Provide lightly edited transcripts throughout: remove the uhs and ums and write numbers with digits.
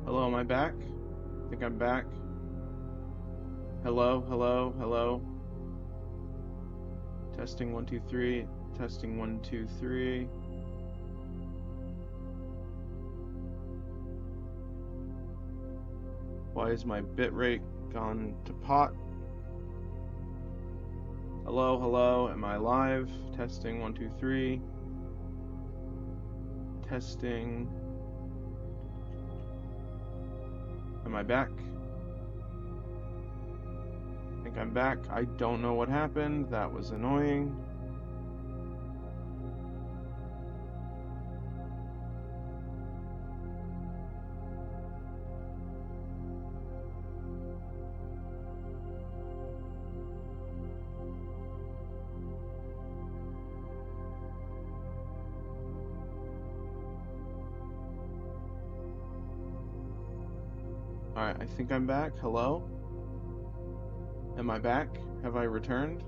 Hello, am I back? I think I'm back. Hello, hello, hello. Testing 1 2 3. Testing 1 2 3. Why is my bitrate gone to pot? Hello, hello, am I live? Testing 1 2 3. Testing. Am I back? I think I'm back. I don't know what happened. That was annoying. Alright, I think I'm back. Hello? Am I back? Have I returned?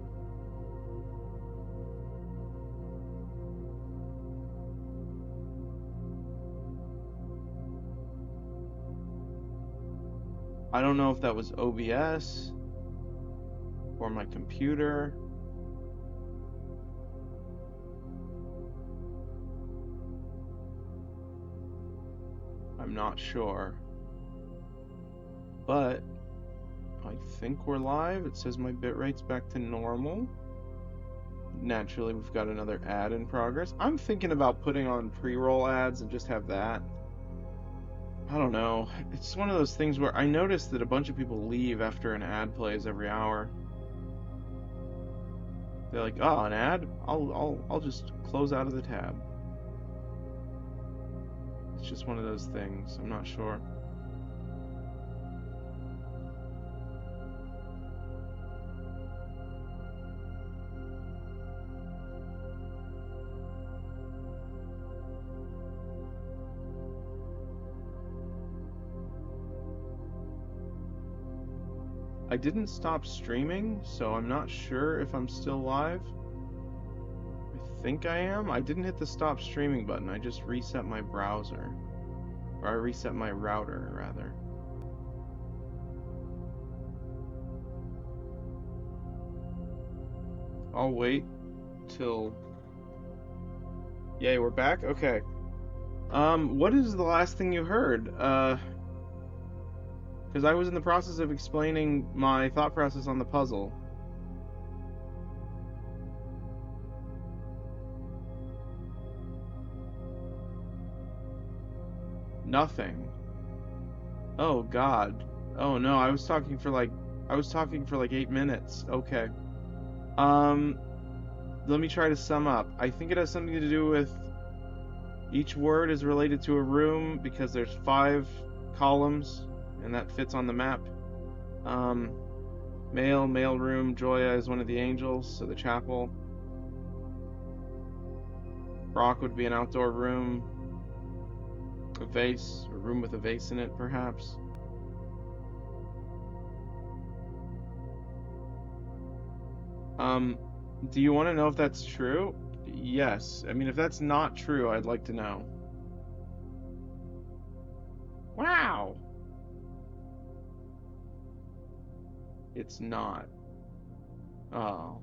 I don't know if that was OBS or my computer. I'm not sure. But I think we're live. It says my bitrate's back to normal. Naturally, we've got another ad in progress. I'm thinking about putting on pre-roll ads and just have that. I don't know. It's one of those things where I notice that a bunch of people leave after an ad plays every hour. They're like, "Oh, an ad? I'll just close out of the tab." It's just one of those things. I'm not sure. I didn't stop streaming, so I'm not sure if I'm still live. I think I am. I didn't hit the stop streaming button. I just reset my browser. Or I reset my router, rather. I'll wait till... Yay, we're back? Okay. What is the last thing you heard? Because I was in the process of explaining my thought process on the puzzle. Nothing. Oh God. Oh no, I was talking for like 8 minutes. Okay. Let me try to sum up. I think it has something to do with each word is related to a room because there's 5 columns and that fits on the map. Male room, Joya is one of the angels, so the chapel. Rock would be an outdoor room. A vase, a room with a vase in it, perhaps. Do you want to know if that's true? Yes. I mean, if that's not true, I'd like to know. Wow! It's not. Oh.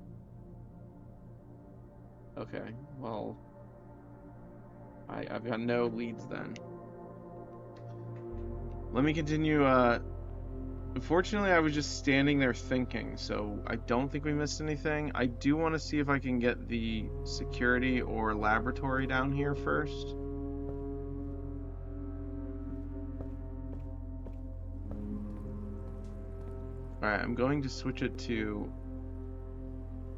Okay, well... I've got no leads then. Let me continue, Unfortunately, I was just standing there thinking, so I don't think we missed anything. I do want to see if I can get the security or laboratory down here first. Alright, I'm going to switch it to...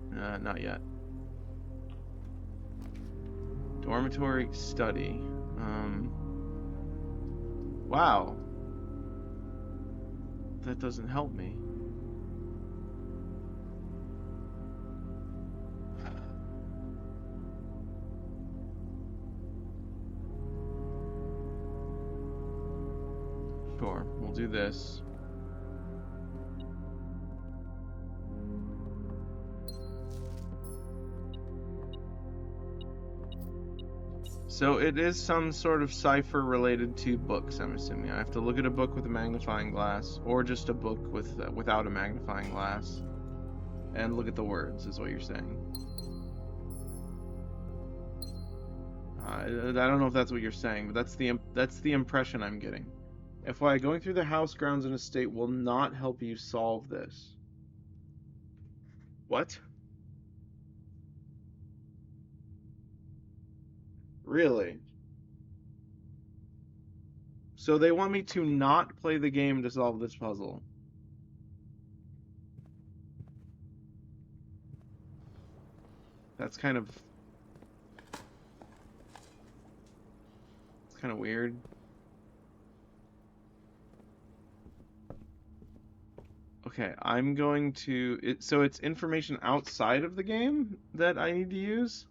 not yet. Dormitory study. Wow. That doesn't help me. Sure, we'll do this. So it is some sort of cipher related to books, I'm assuming. I have to look at a book with a magnifying glass, or just a book without a magnifying glass, and look at the words, is what you're saying. I don't know if that's what you're saying, but that's the impression I'm getting. FYI, going through the house, grounds, and estate will not help you solve this. What? Really? So they want me to not play the game to solve this puzzle. That's kind of it's kind of weird. Okay, I'm going to so it's information outside of the game that I need to use?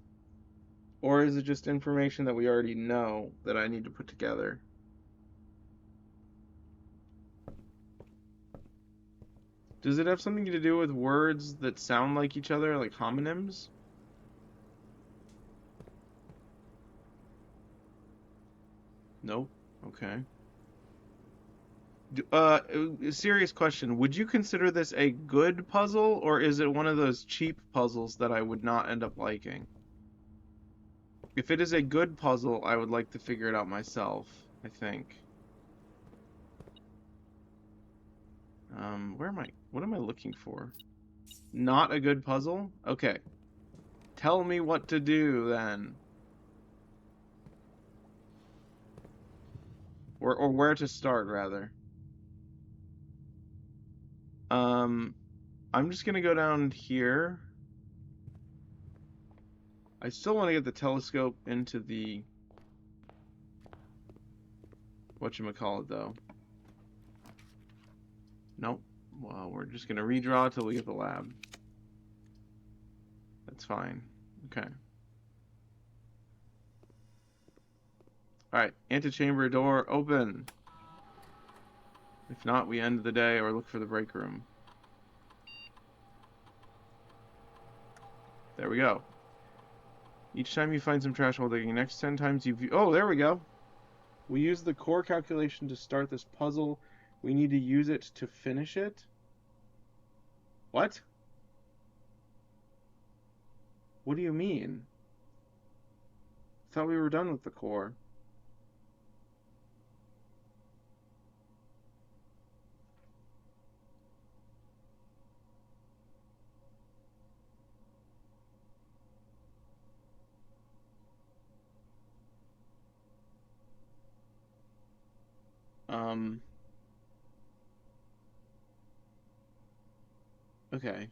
Or is it just information that we already know that I need to put together? Does it have something to do with words that sound like each other, like homonyms? Nope. Okay. A serious question. Would you consider this a good puzzle, or is it one of those cheap puzzles that I would not end up liking? If it is a good puzzle, I would like to figure it out myself, I think. Where am I? What am I looking for? Not a good puzzle? Okay. Tell me what to do then. Or where to start, rather. Um, I'm just gonna go down here. I still want to get the telescope into the whatchamacallit, though. Nope. Well, we're just gonna redraw till we get the lab. That's fine. Okay. Alright, antechamber door open. If not, we end the day or look for the break room. There we go. Each time you find some trash while digging, next 10 times you view... Oh, there we go. We use the core calculation to start this puzzle. We need to use it to finish it. What? What do you mean? I thought we were done with the core. Um... Okay.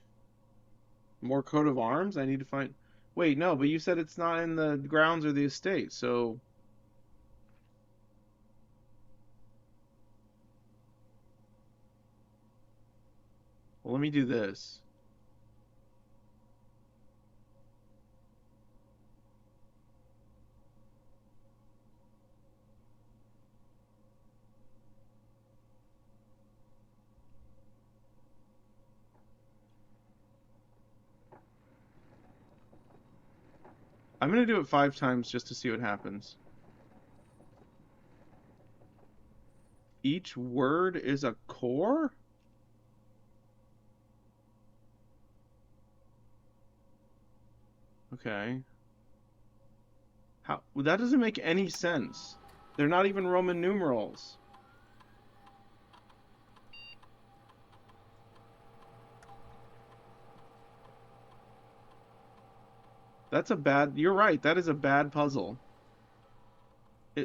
More coat of arms? I need to find... Wait, no, but you said it's not in the grounds or the estate, so... Well, let me do this. I'm gonna do it 5 times just to see what happens. Each word is a core? Okay. How? That doesn't make any sense. They're not even Roman numerals. That's a bad... You're right, that is a bad puzzle.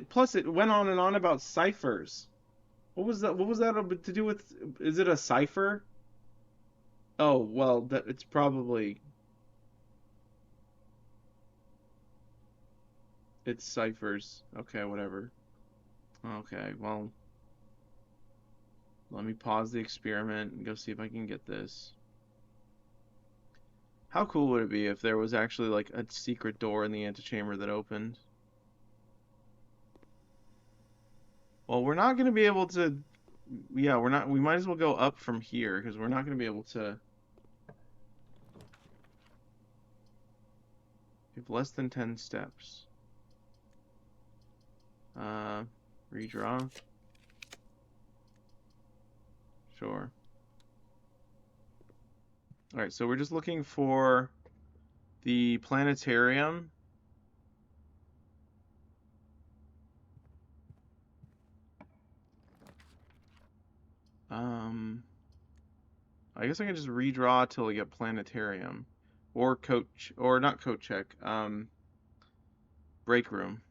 Plus, it went on and on about ciphers. What was that? What was that to do with? Is it a cipher? Oh, well, that it's probably it's ciphers. Okay, whatever. Okay, well, let me pause the experiment and go see if I can get this. How cool would it be if there was actually like a secret door in the antechamber that opened? Well, we're not going to be able to. Yeah, we're not. We might as well go up from here because we're not going to be able to. We have less than 10 steps. Uh, redraw. Sure. All right, so we're just looking for the planetarium. Um, I guess I can just redraw till we get planetarium, or coach, or not coat check. Break room.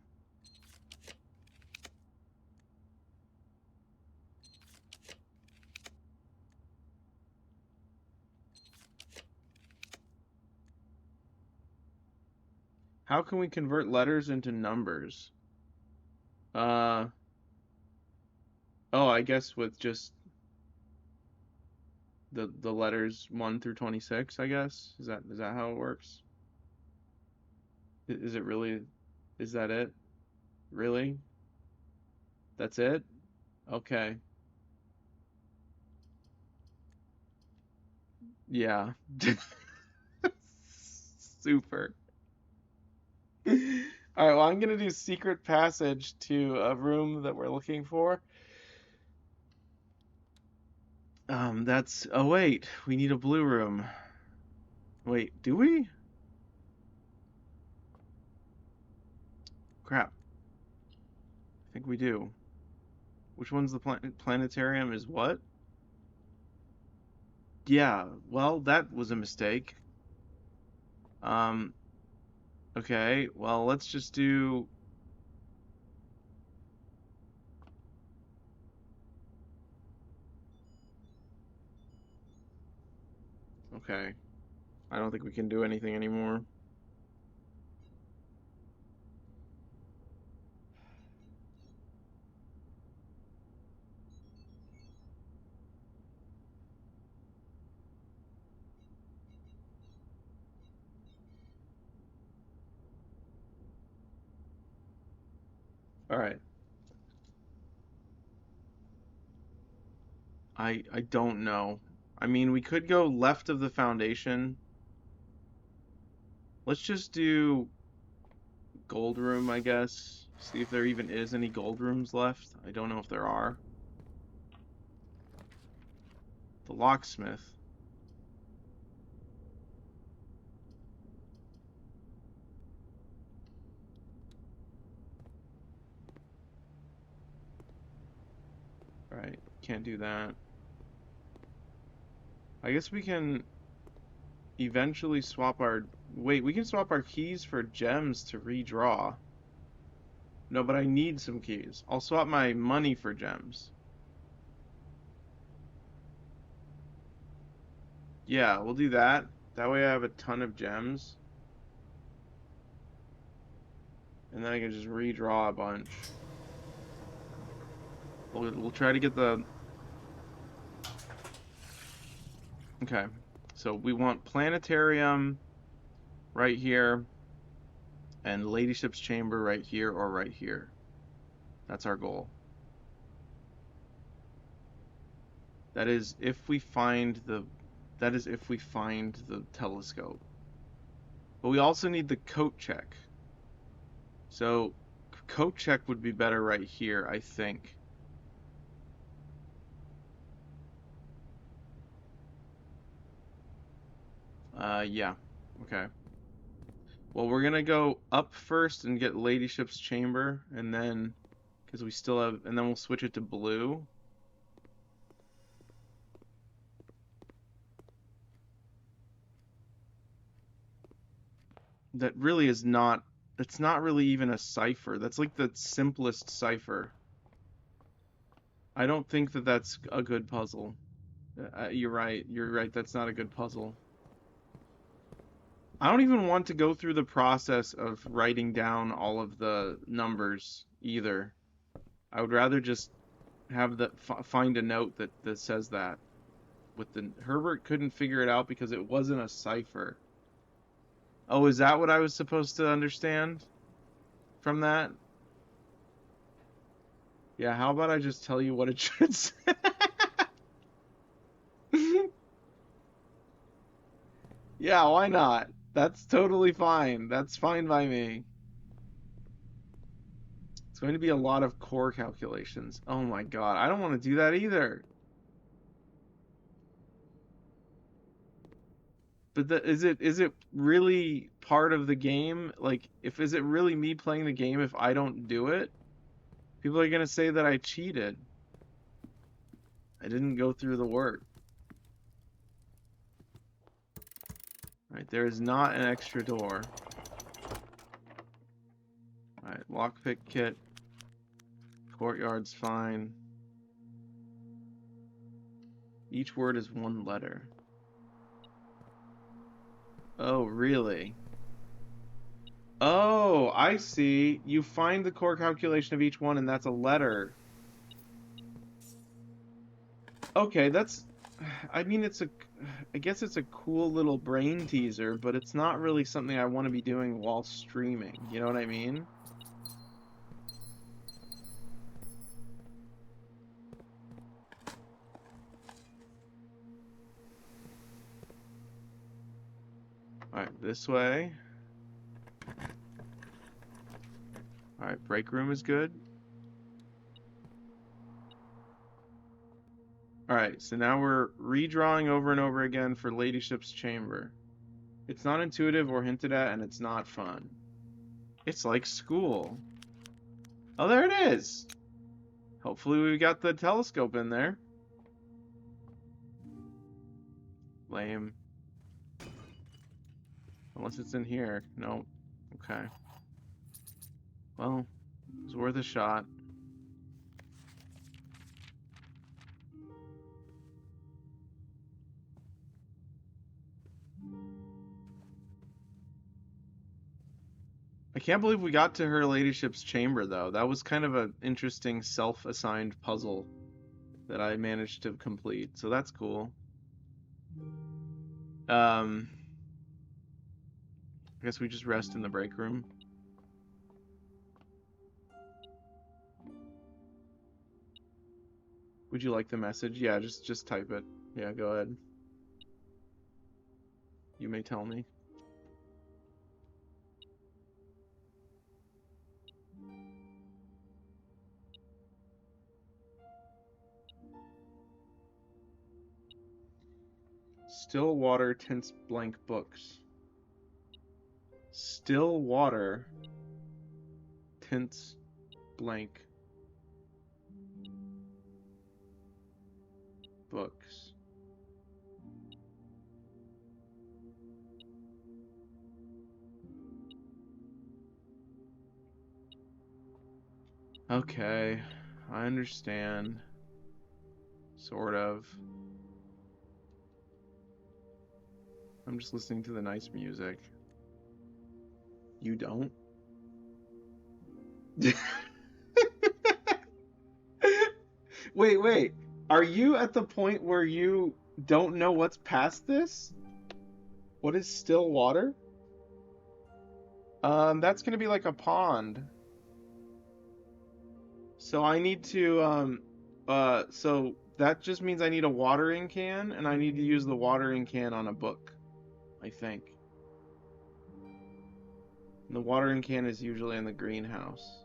How can we convert letters into numbers? Uh, oh, I guess with just the letters 1 through 26, I guess. Is that how it works? Is it really? Is that it? Really? That's it? Okay. Yeah. Super. All right, well, I'm gonna do secret passage to a room that we're looking for. Oh wait, we need a blue room. Wait, do we? Crap. I think we do. Which one's the planetarium is what? Yeah, well, that was a mistake. Um, okay, well, let's just do. Okay, I don't think we can do anything anymore. All right, I don't know. I mean, we could go left of the foundation. Let's just do gold room, I guess. See if there even is any gold rooms left. I don't know if there are. The locksmith. All right, can't do that. I guess we can eventually swap our. Wait, we can swap our keys for gems to redraw. No, but I need some keys. I'll swap my money for gems. Yeah, we'll do that. That way I have a ton of gems. And then I can just redraw a bunch. We'll try to get the. Okay. So we want planetarium right here and ladyship's chamber right here or right here. That's our goal. That is if we find the telescope. But we also need the coat check. So coat check would be better right here, I think. Yeah. Okay. Well, we're gonna go up first and get ladyship's chamber, and then because we still have, and then we'll switch it to blue. That really is not. It's not really even a cipher. That's like the simplest cipher. I don't think that that's a good puzzle. You're right. You're right. That's not a good puzzle. I don't even want to go through the process of writing down all of the numbers either. I would rather just have the find a note that says that. With the Herbert couldn't figure it out because it wasn't a cipher. Oh, is that what I was supposed to understand from that? Yeah, how about I just tell you what it should say? Yeah, why not? That's totally fine. That's fine by me. going to be a lot of core calculations. Oh my god, I don't want to do that either. But is it really part of the game? Like, if is it really me playing the game if I don't do it? People are gonna say that I cheated. I didn't go through the work. Right, there is not an extra door. Alright, lockpick kit. Courtyard's fine. Each word is one letter. Oh, really? Oh, I see. You find the core calculation of each one, and that's a letter. Okay, that's... I mean, I guess it's a cool little brain teaser, but it's not really something I want to be doing while streaming. You know what I mean? Alright, this way. Alright, break room is good. Alright, so now we're redrawing over and over again for Ladyship's Chamber. It's not intuitive or hinted at, and it's not fun. It's like school. Oh, there it is! Hopefully we got the telescope in there. Lame. Unless it's in here. No. Okay. Well, it was worth a shot. I can't believe we got to her ladyship's chamber, though. That was kind of an interesting self-assigned puzzle that I managed to complete, so that's cool. I guess we just rest in the break room. Would you like the message? Yeah, just type it. Yeah, go ahead. You may tell me. Still water tints blank books. Still water tints blank books. Okay, I understand. Sort of. I'm just listening to the nice music. You don't? Wait. Are you at the point where you don't know what's past this? What is still water? That's gonna be like a pond. So I need to, so that just means I need a watering can, and I need to use the watering can on a book, I think. And the watering can is usually in the greenhouse.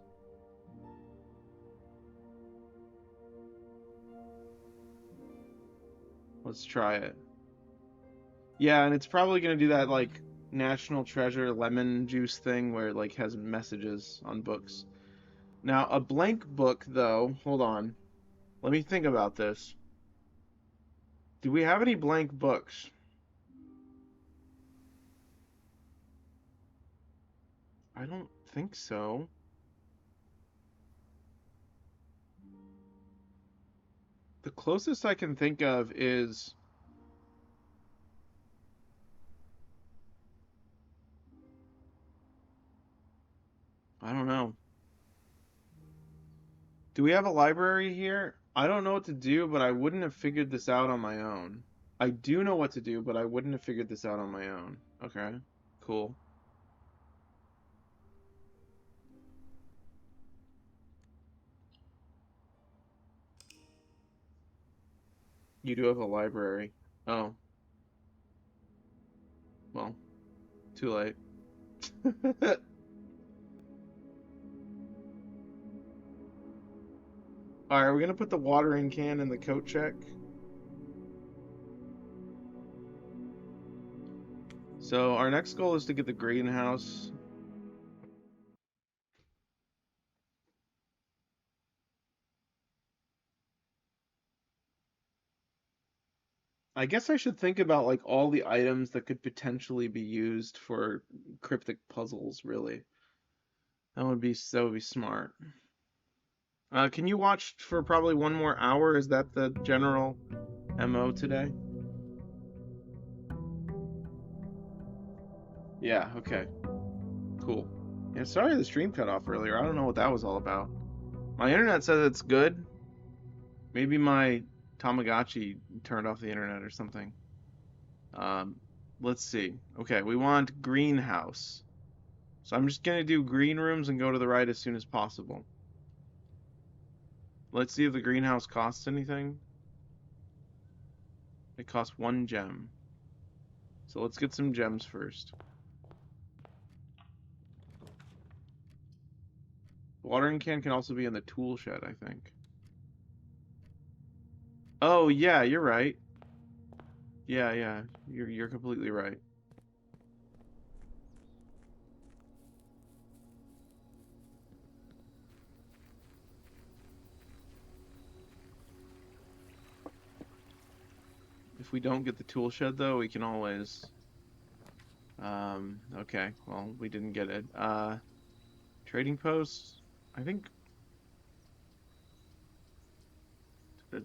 Let's try it. Yeah, and it's probably gonna do that, like, National Treasure lemon juice thing where it, like, has messages on books. Now, a blank book, though, hold on. Let me think about this. Do we have any blank books? I don't think so. The closest I can think of is... I don't know. Do we have a library here? I don't know what to do, but I wouldn't have figured this out on my own. I do know what to do, but I wouldn't have figured this out on my own. Okay, cool. You do have a library. Oh, well, too late. All right, we're gonna put the watering can in the coat check. So our next goal is to get the greenhouse. I guess I should think about like all the items that could potentially be used for cryptic puzzles, really. That would be smart. Can you watch for probably one more hour? Is that the general MO today? Yeah, okay. Cool. Yeah, sorry the stream cut off earlier. I don't know what that was all about. My internet says it's good. Maybe my Tamagotchi turned off the internet or something. Um, let's see. Okay, we want greenhouse. So I'm just gonna do green rooms and go to the right as soon as possible. Let's see if the greenhouse costs anything. It costs 1 gem. So let's get some gems first. Watering can also be in the tool shed, I think. Oh yeah, you're right. Yeah, yeah, you're completely right. If we don't get the tool shed though, we can always okay, well, we didn't get it. Trading post. I think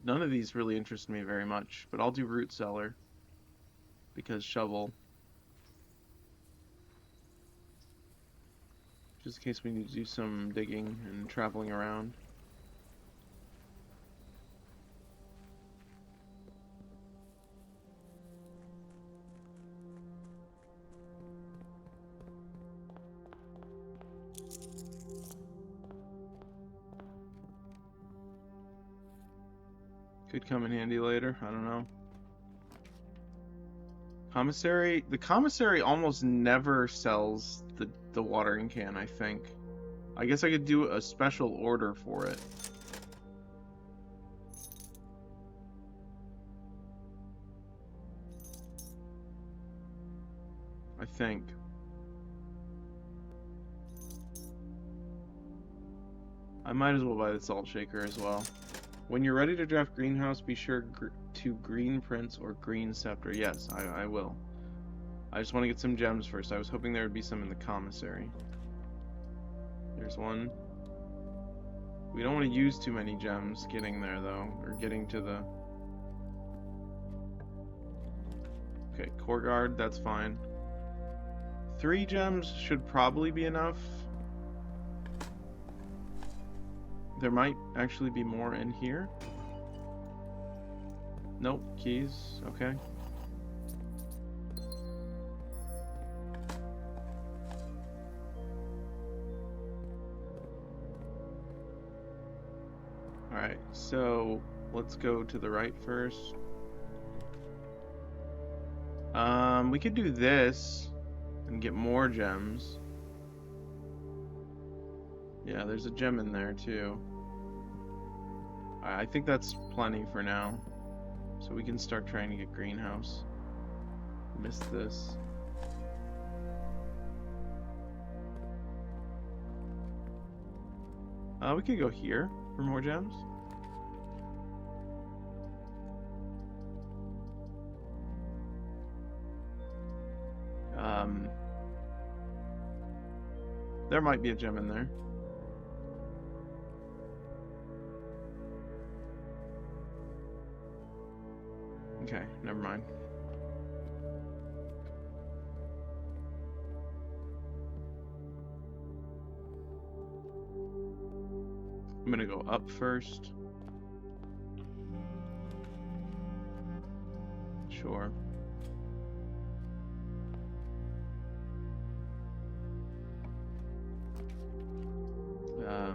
none of these really interest me very much, but I'll do root cellar because shovel, just in case we need to do some digging and traveling around. Could come in handy later. I don't know. Commissary. The commissary almost never sells the watering can, I think. I guess I could do a special order for it. I think. I might as well buy the salt shaker as well. When you're ready to draft greenhouse, be sure to green prince or green scepter. Yes, I will. I just want to get some gems first. I was hoping there would be some in the commissary. There's one. We don't want to use too many gems getting there, though, or getting to the... Okay, core guard, that's fine. 3 gems should probably be enough. There might actually be more in here. Nope, keys, okay. Alright, so let's go to the right first. We could do this and get more gems. Yeah, there's a gem in there too. I think that's plenty for now. So we can start trying to get greenhouse. Missed this. We could go here for more gems. There might be a gem in there. Okay, never mind. I'm gonna go up first. Sure.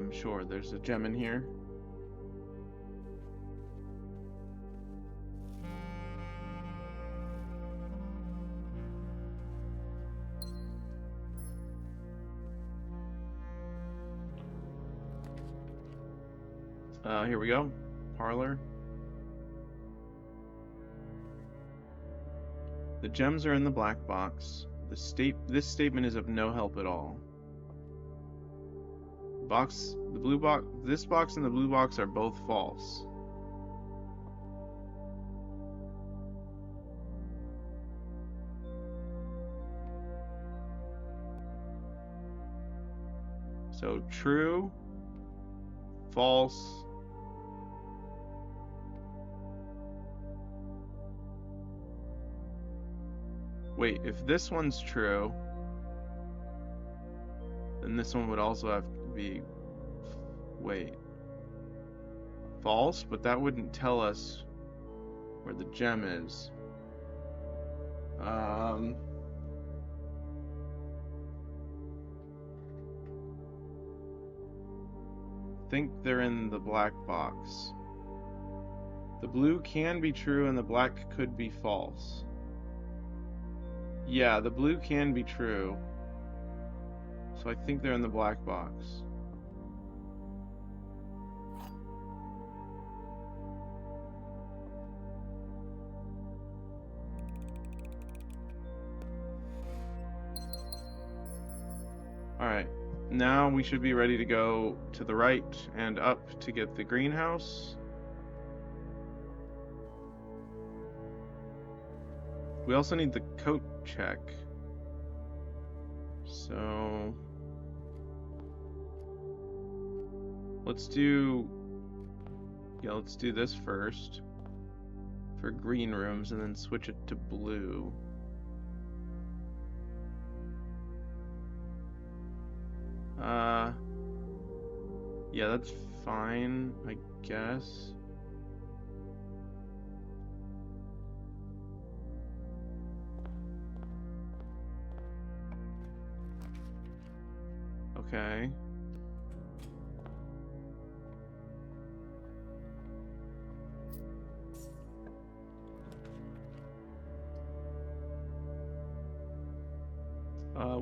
Sure, there's a gem in here. Here we go. Parlor. The gems are in the black box. This statement is of no help at all. This box and the blue box are both false. So true, false. Wait, if this one's true, then this one would also have to be, wait, false, but that wouldn't tell us where the gem is. Think they're in the black box. The blue can be true and the black could be false. Yeah, the blue can be true. So I think they're in the black box. Alright, now we should be ready to go to the right and up to get the greenhouse. We also need the coat check. So let's do this first for green rooms and then switch it to blue. Yeah, that's fine, I guess. Okay.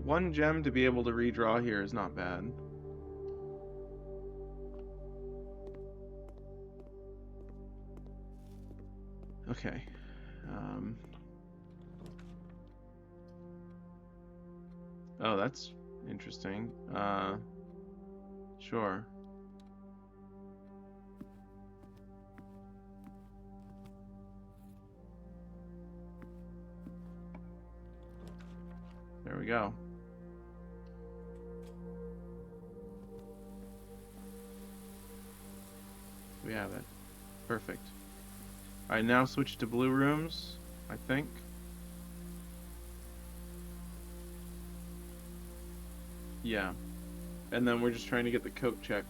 One gem to be able to redraw here is not bad. Okay. Oh, that's interesting. Sure. There we go. We have it. Perfect. Alright, now switch to blue rooms, I think. Yeah. And then we're just trying to get the coat check.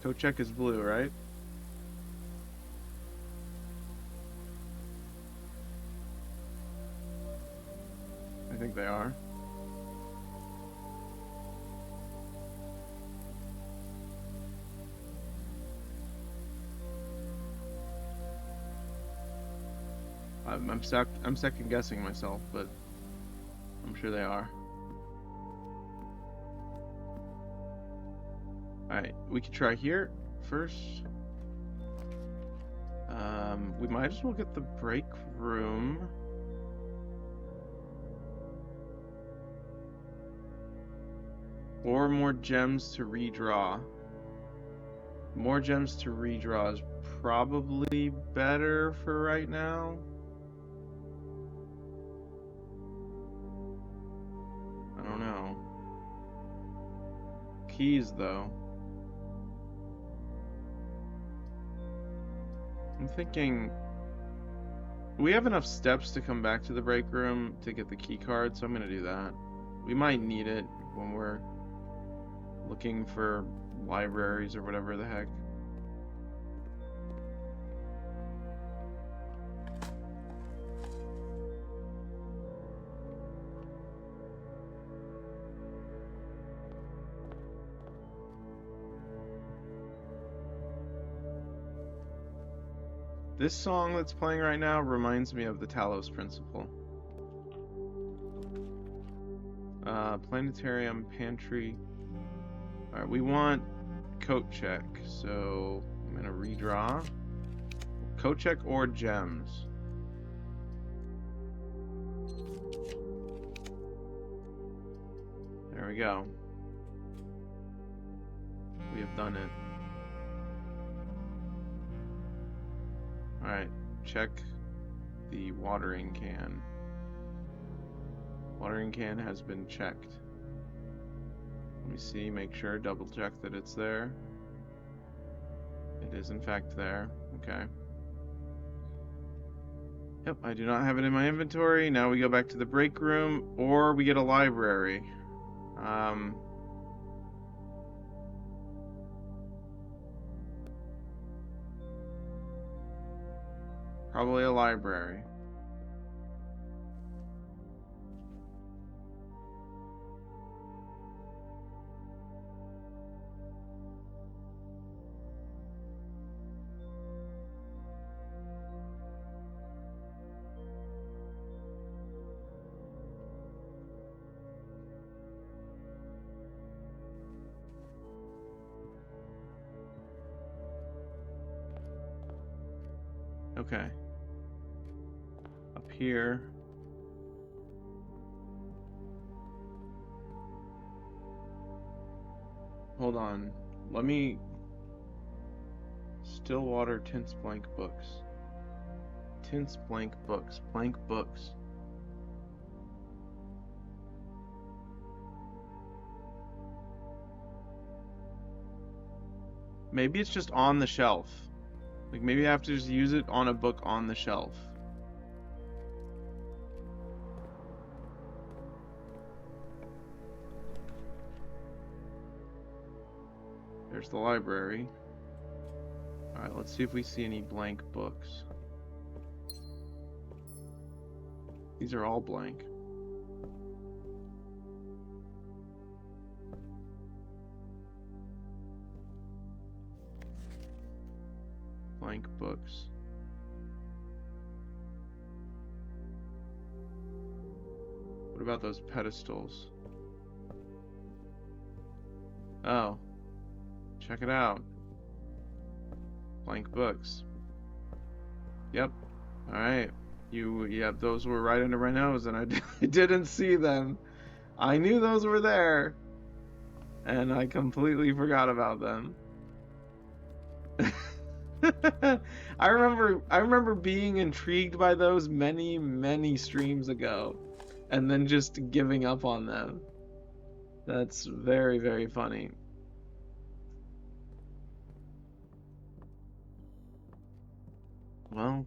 Coat check is blue, right? I think they are. I'm second guessing myself, but I'm sure they are. Alright, we can try here first. We might as well get the break room. Or more gems to redraw. More gems to redraw is probably better for right now. I don't know. Keys, though. I'm thinking we have enough steps to come back to the break room to get the key card, so I'm gonna do that. We might need it when we're looking for libraries or whatever the heck. This song that's playing right now reminds me of the Talos Principle. Planetarium, pantry. Alright, we want coat check, so I'm gonna redraw. Coat check or gems. There we go. We have done it. Alright, check the watering can. Watering can has been checked. Let me see, make sure, double check that it's there. It is in fact there. Okay. Yep, I do not have it in my inventory. Now we go back to the break room, or we get a library. Probably a library. Okay. Up here. Hold on. Let me... Stillwater tints blank books. Tints blank books. Blank books. Maybe it's just on the shelf. Like, maybe I have to just use it on a book on the shelf. There's the library. Alright, let's see if we see any blank books. These are all blank. Blank books. What about those pedestals? Oh. Check it out. Blank books. Yep. Alright. Yeah, those were right under my nose and I didn't see them. I knew those were there. And I completely forgot about them. I remember being intrigued by those many streams ago and then just giving up on them. That's very funny. Well,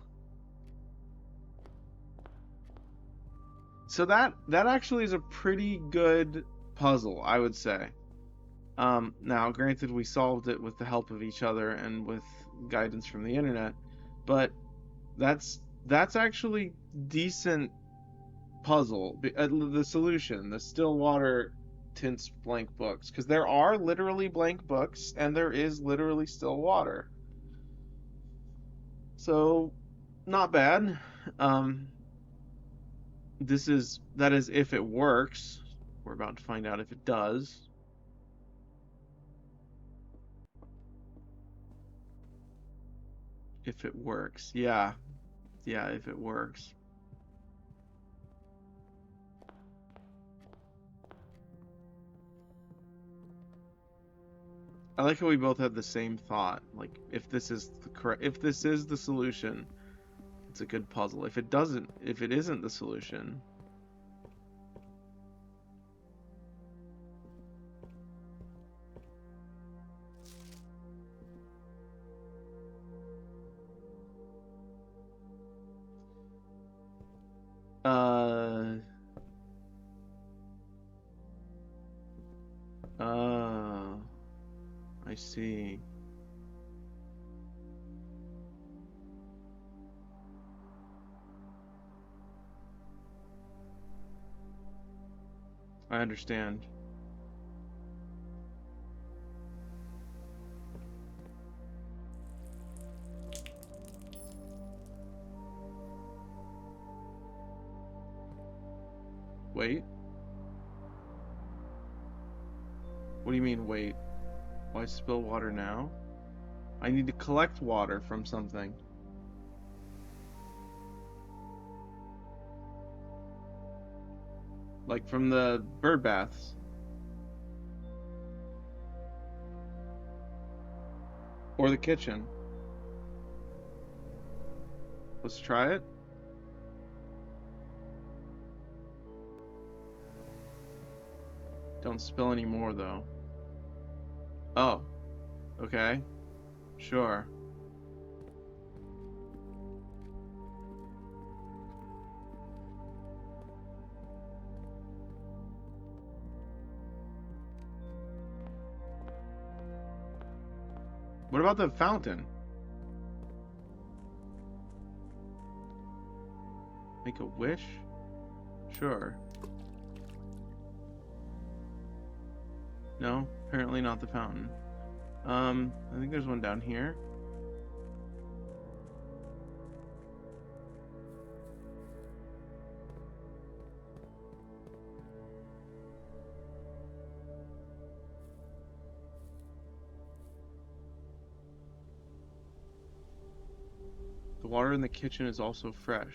so that actually is a pretty good puzzle, I would say. Now, granted, we solved it with the help of each other and with guidance from the internet, but that's actually decent puzzle. The solution, the Stillwater tints blank books, because there are literally blank books and there is literally still water. So, not bad. That is if it works. We're about to find out if it does. If it works. Yeah, if it works. I like how we both had the same thought. Like, if this is the solution, it's a good puzzle. If it isn't the solution, I see. I understand. Wait. mean wait? Why spill water now? I need to collect water from something. Like from the bird baths. Or the kitchen. Let's try it. Don't spill any more, though. Oh, okay. Sure. What about the fountain? Make a wish? Sure. No, apparently not the fountain. I think there's one down here. The water in the kitchen is also fresh.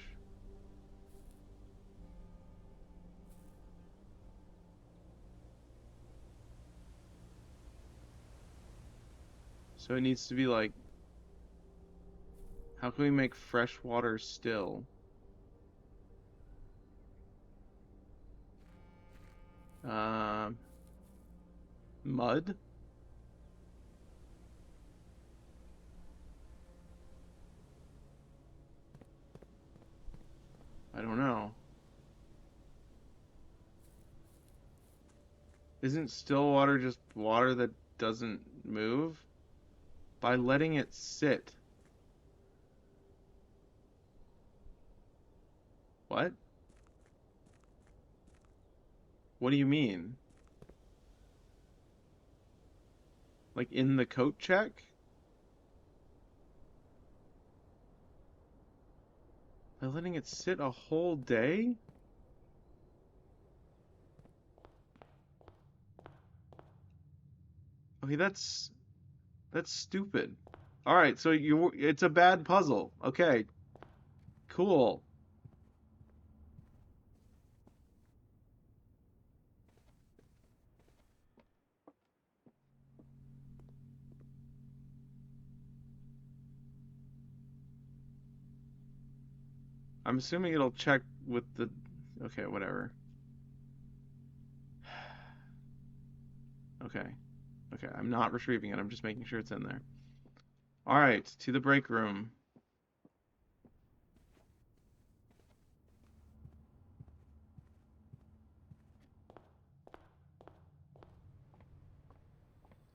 So it needs to be like, how can we make fresh water still? Mud? I don't know. Isn't still water just water that doesn't move? By letting it sit. What? What do you mean? Like in the coat check? By letting it sit a whole day? Okay, that's stupid. All right, so it's a bad puzzle. Okay, cool. I'm assuming it'll check with the okay, whatever. Okay. Okay, I'm not retrieving it. I'm just making sure it's in there. All right, to the break room.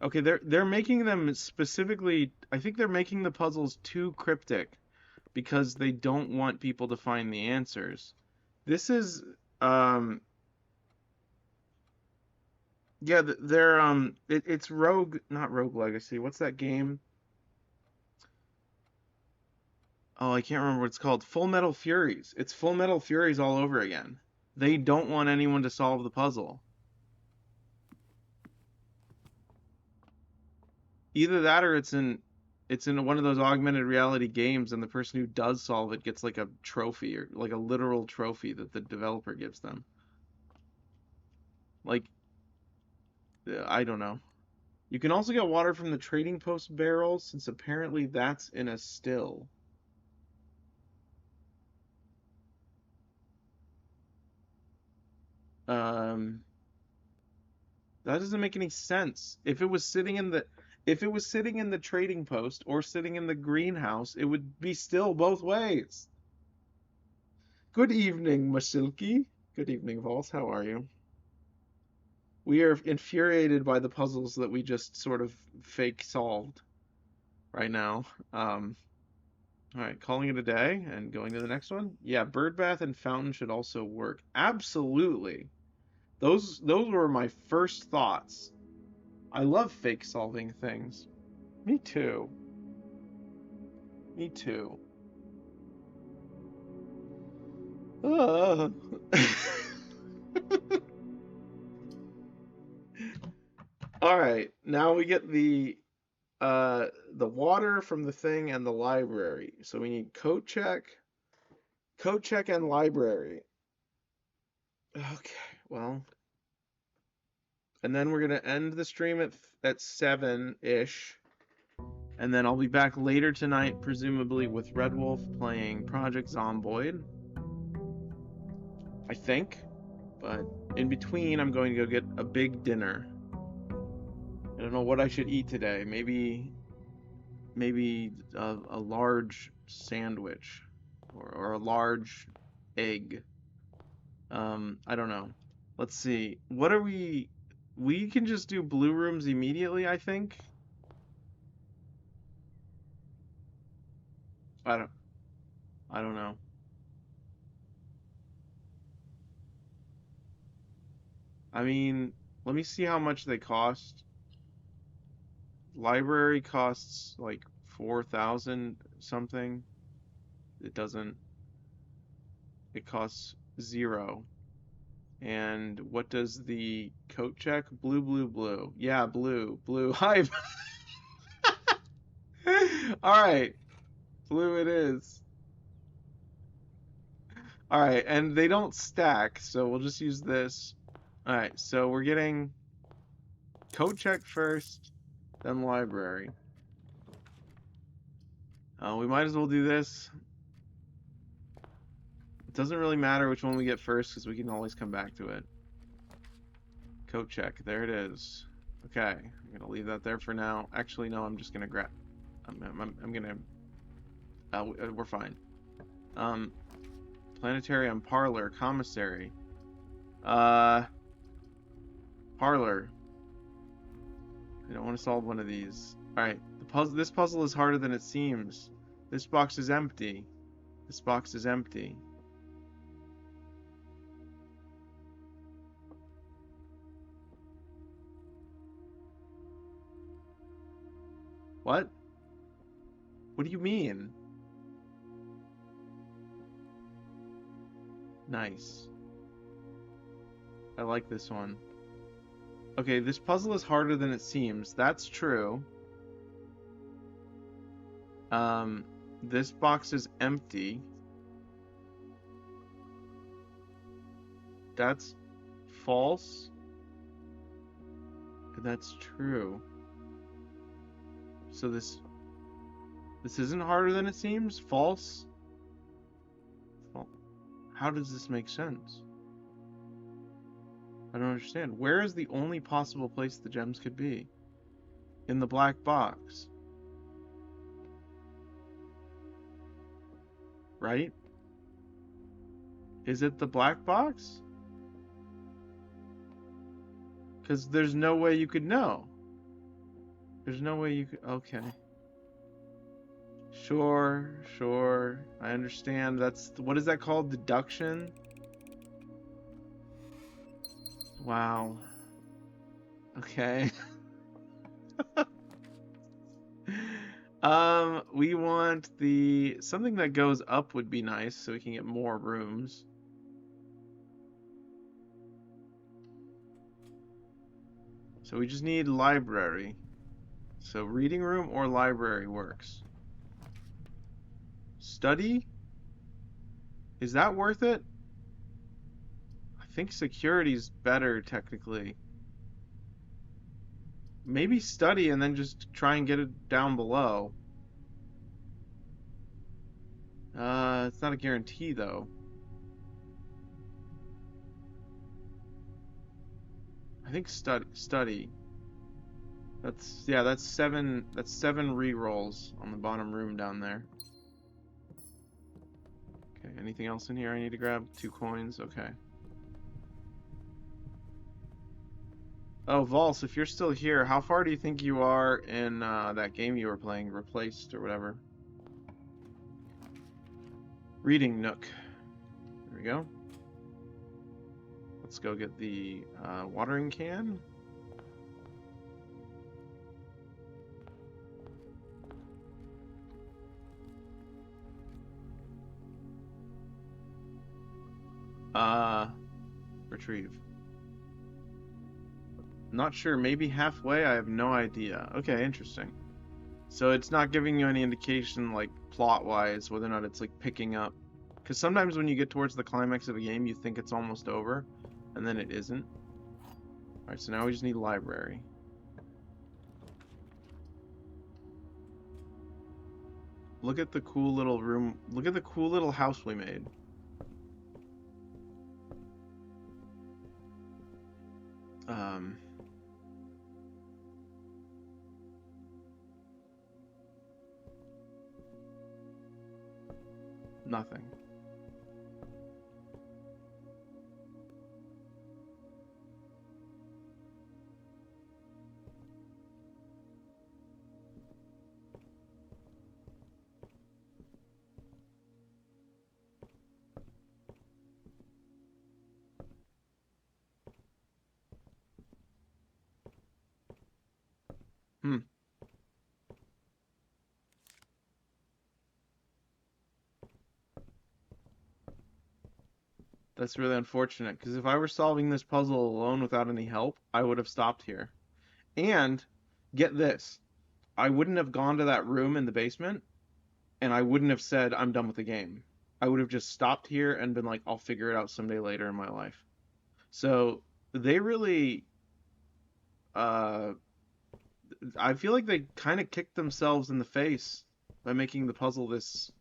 Okay, they're making them specifically. I think they're making the puzzles too cryptic because they don't want people to find the answers. This is yeah, they're it's Rogue, not Rogue Legacy. What's that game? Oh, I can't remember what it's called. Full Metal Furies. It's Full Metal Furies all over again. They don't want anyone to solve the puzzle. Either that or it's in one of those augmented reality games and the person who does solve it gets like a trophy or like a literal trophy that the developer gives them. Like I don't know. You can also get water from the trading post barrel since apparently that's in a still. Um that doesn't make any sense. If it was sitting in the trading post or sitting in the greenhouse, it would be still both ways. Good evening, Masilki. Good evening, Vault. How are you? We are infuriated by the puzzles that we just sort of fake solved right now. All right, calling it a day and going to the next one. Yeah, bird bath and fountain should also work. Absolutely. Those were my first thoughts. I love fake solving things. Me too. Me too. All right, now we get the water from the thing and the library. So we need coat check and library. Okay, well, and then we're gonna end the stream at 7-ish, and then I'll be back later tonight, presumably with Red Wolf playing Project Zomboid, I think. But in between, I'm going to go get a big dinner. I don't know what I should eat today. Maybe a large sandwich or a large egg. I don't know. Let's see. What are we? We can just do blue rooms immediately, I think. I don't. I don't know. I mean, let me see how much they cost. Library costs like 4,000 something. It doesn't. It costs zero. And what does the coat check? Blue, blue, blue. Yeah, blue, blue. Hi. All right, blue it is. All right, and they don't stack, so we'll just use this. All right, so we're getting coat check first, then library. We might as well do this. It doesn't really matter which one we get first because we can always come back to it. Coat check, there it is. Okay, I'm gonna leave that there for now. Actually, no, I'm just gonna grab. I'm gonna. We're fine. Um, Planetarium, parlor, commissary. Uh, parlor. I don't want to solve one of these. All right, this puzzle is harder than it seems. This box is empty. This box is empty. What? What do you mean? Nice. I like this one. Okay, this puzzle is harder than it seems. That's true. This box is empty. That's false. And that's true. So this isn't harder than it seems? False? Well, how does this make sense? I don't understand. Where is the only possible place the gems could be? In the black box. Right? Is it the black box? Because there's no way you could know. There's no way you could... Okay. Sure, sure. I understand. What is that called? Deduction? Wow. Okay. We want something that goes up would be nice so we can get more rooms. So we just need library. So reading room or library works. Study? Is that worth it? I think security's better technically. Maybe study and then just try and get it down below. It's not a guarantee though. I think study. That's seven re-rolls on the bottom room down there. Okay, anything else in here I need to grab? 2 coins, okay. Oh, Vols, if you're still here, how far do you think you are in that game you were playing, Replaced or whatever? Reading Nook. There we go. Let's go get the watering can. Retrieve. Not sure. Maybe halfway. I have no idea. Okay, interesting. So it's not giving you any indication, like plot-wise, whether or not it's like picking up. Because sometimes when you get towards the climax of a game, you think it's almost over, and then it isn't. All right, so now we just need library. Look at the cool little room. Look at the cool little house we made. Um, Nothing. Hmm. That's really unfortunate, because if I were solving this puzzle alone without any help, I would have stopped here. And get this, I wouldn't have gone to that room in the basement, and I wouldn't have said I'm done with the game. I would have just stopped here and been like, I'll figure it out someday later in my life. So they really, uh, I feel like they kind of kicked themselves in the face by making the puzzle this.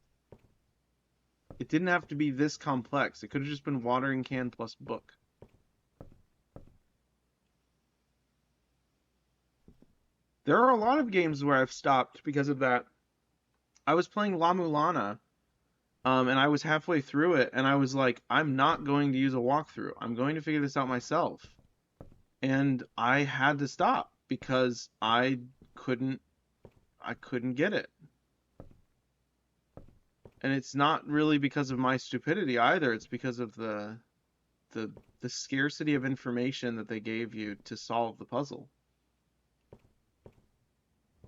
It didn't have to be this complex. It could have just been watering can plus book. There are a lot of games where I've stopped because of that. I was playing La Mulana, and I was halfway through it, and I was like, I'm not going to use a walkthrough. I'm going to figure this out myself. And I had to stop because couldn't I couldn't get it. And it's not really because of my stupidity either. It's because of the the scarcity of information that they gave you to solve the puzzle.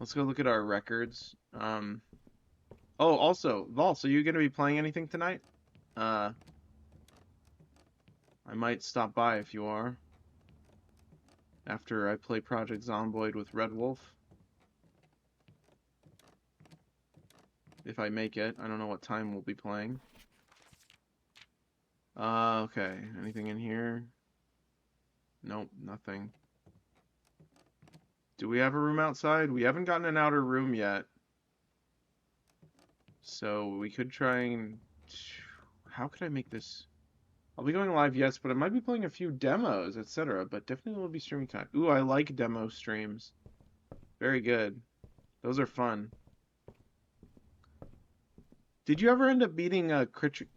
Let's go look at our records. Oh, also, Vol, so you gonna be playing anything tonight? Uh, I might stop by if you are. After I play Project Zomboid with Red Wolf. If I make it. I don't know what time we'll be playing. Okay. Anything in here? Nope, nothing. Do we have a room outside? We haven't gotten an outer room yet. So we could try and... How could I make this... I'll be going live, yes, but I might be playing a few demos, etc. But definitely will be streaming time. Ooh, I like demo streams. Very good. Those are fun. Did you ever end up beating a Creature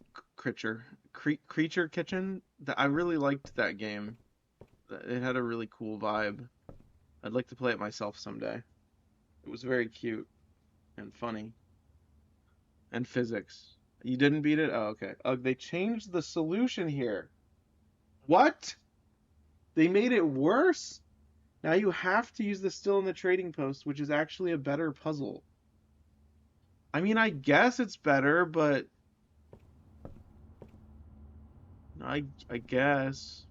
Kitchen? I really liked that game. It had a really cool vibe. I'd like to play it myself someday. It was very cute and funny. And physics. You didn't beat it? Oh, okay. They changed the solution here. What? They made it worse? Now you have to use the still in the trading post, which is actually a better puzzle. I mean, I guess it's better, but I guess.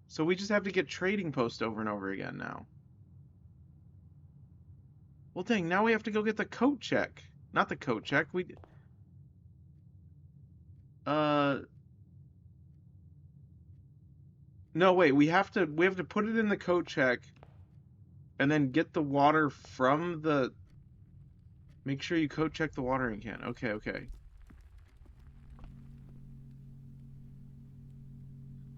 So we just have to get trading post over and over again now. Well, dang, now we have to go get the coat check. Not the coat check. Uh no, wait, we have to put it in the coat check and then get the water from the make sure you coat check the watering can. Okay, okay.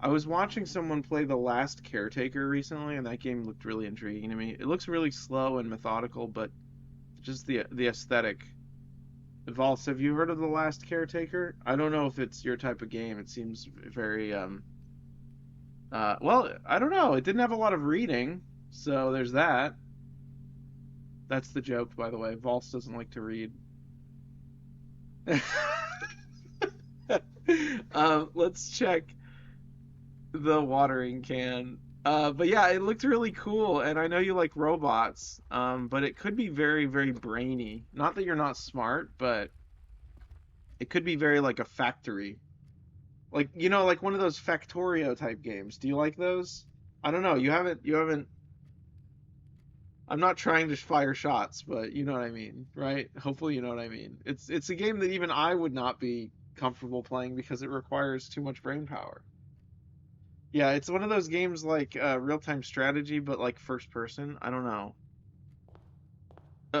I was watching someone play The Last Caretaker recently, and that game looked really intriguing to me. It looks really slow and methodical, but just the aesthetic. Vols, have you heard of The Last Caretaker? I don't know if it's your type of game. It seems very well, I don't know. It didn't have a lot of reading, so there's that. That's the joke, by the way. Vols doesn't like to read. Let's check the watering can. But yeah, it looked really cool, and I know you like robots. But it could be very, very brainy. Not that you're not smart, but it could be very like a factory. Like, like one of those Factorio type games. Do you like those? I don't know. You haven't. I'm not trying to fire shots, but you know what I mean, right? Hopefully you know what I mean. It's a game that even I would not be comfortable playing because it requires too much brain power. Yeah, it's one of those games like real-time strategy, but like first person. I don't know.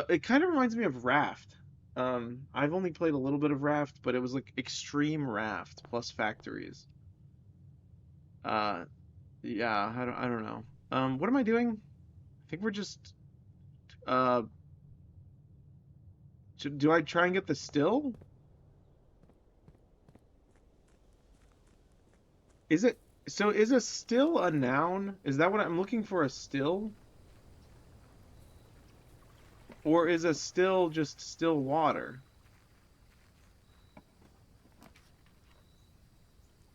It kind of reminds me of Raft. I've only played a little bit of Raft, but it was like extreme Raft plus factories. Uh, yeah, I don't know. What am I doing? I think we're just uh, do I try and get the still? Is it so? Is a still a noun? Is that what I'm looking for? A still, or is a still just still water?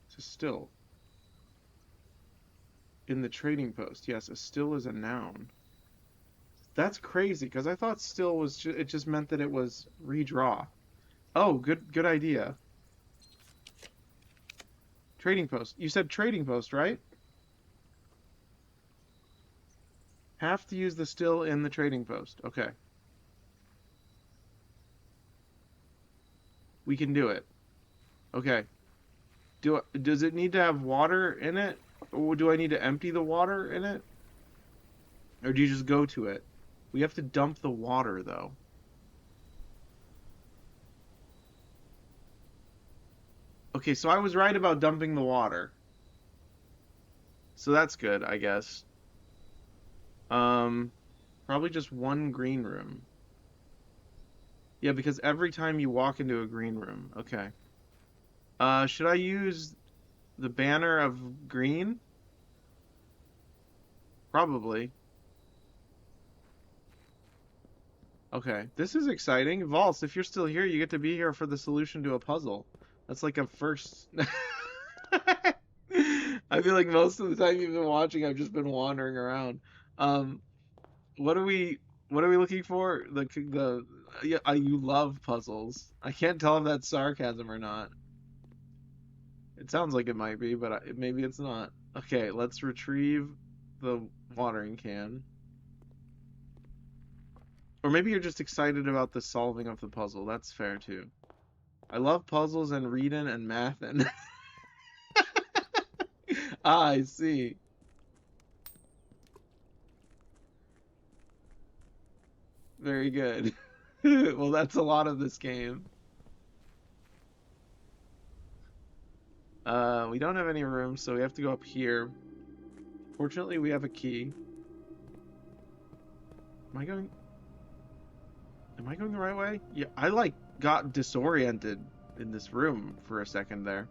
It's a still in the trading post. Yes, a still is a noun. That's crazy because I thought still was it just meant that it was redraw. Oh, good idea. Trading post. You said trading post, right? Have to use the still in the trading post. Okay, we can do it. Okay. Does it need to have water in it? Or do I need to empty the water in it? Or do you just go to it? We have to dump the water though. Okay, so I was right about dumping the water. So that's good, I guess. Um, Probably just one green room. Yeah, because every time you walk into a green room. Okay. Should I use the banner of green? Probably. Okay. This is exciting. Valse, if you're still here, you get to be here for the solution to a puzzle. That's like a first. I feel like most of the time you've been watching, I've just been wandering around. Um, what are we what are we looking for? The yeah, you love puzzles. I can't tell if that's sarcasm or not. It sounds like it might be, but maybe it's not. Okay, let's retrieve the watering can. Or maybe you're just excited about the solving of the puzzle. That's fair too. I love puzzles and reading and math and ah, I see. Very good. Well, that's a lot of this game. We don't have any room, so we have to go up here. Fortunately, we have a key. Am I going am I going the right way? Yeah, I like got disoriented in this room for a second there.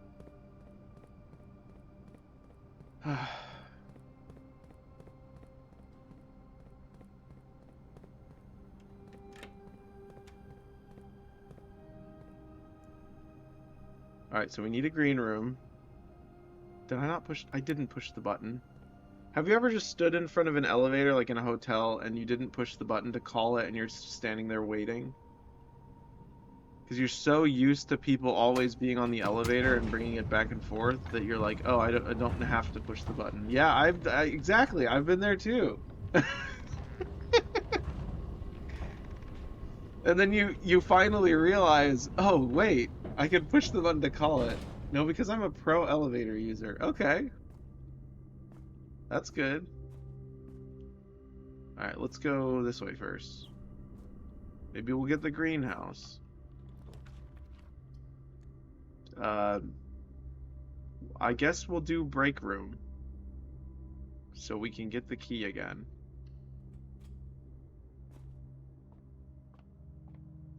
Alright, so we need a green room. Did I not push? I didn't push the button. Have you ever just stood in front of an elevator, like in a hotel, and you didn't push the button to call it and you're standing there waiting? Because you're so used to people always being on the elevator and bringing it back and forth that you're like, oh, I don't have to push the button. Yeah, exactly. I've been there too. And then you finally realize, oh, wait, I can push the button to call it. No, because I'm a pro elevator user. Okay, that's good. All right, let's go this way first. Maybe we'll get the greenhouse. Uh, I guess we'll do break room so we can get the key again.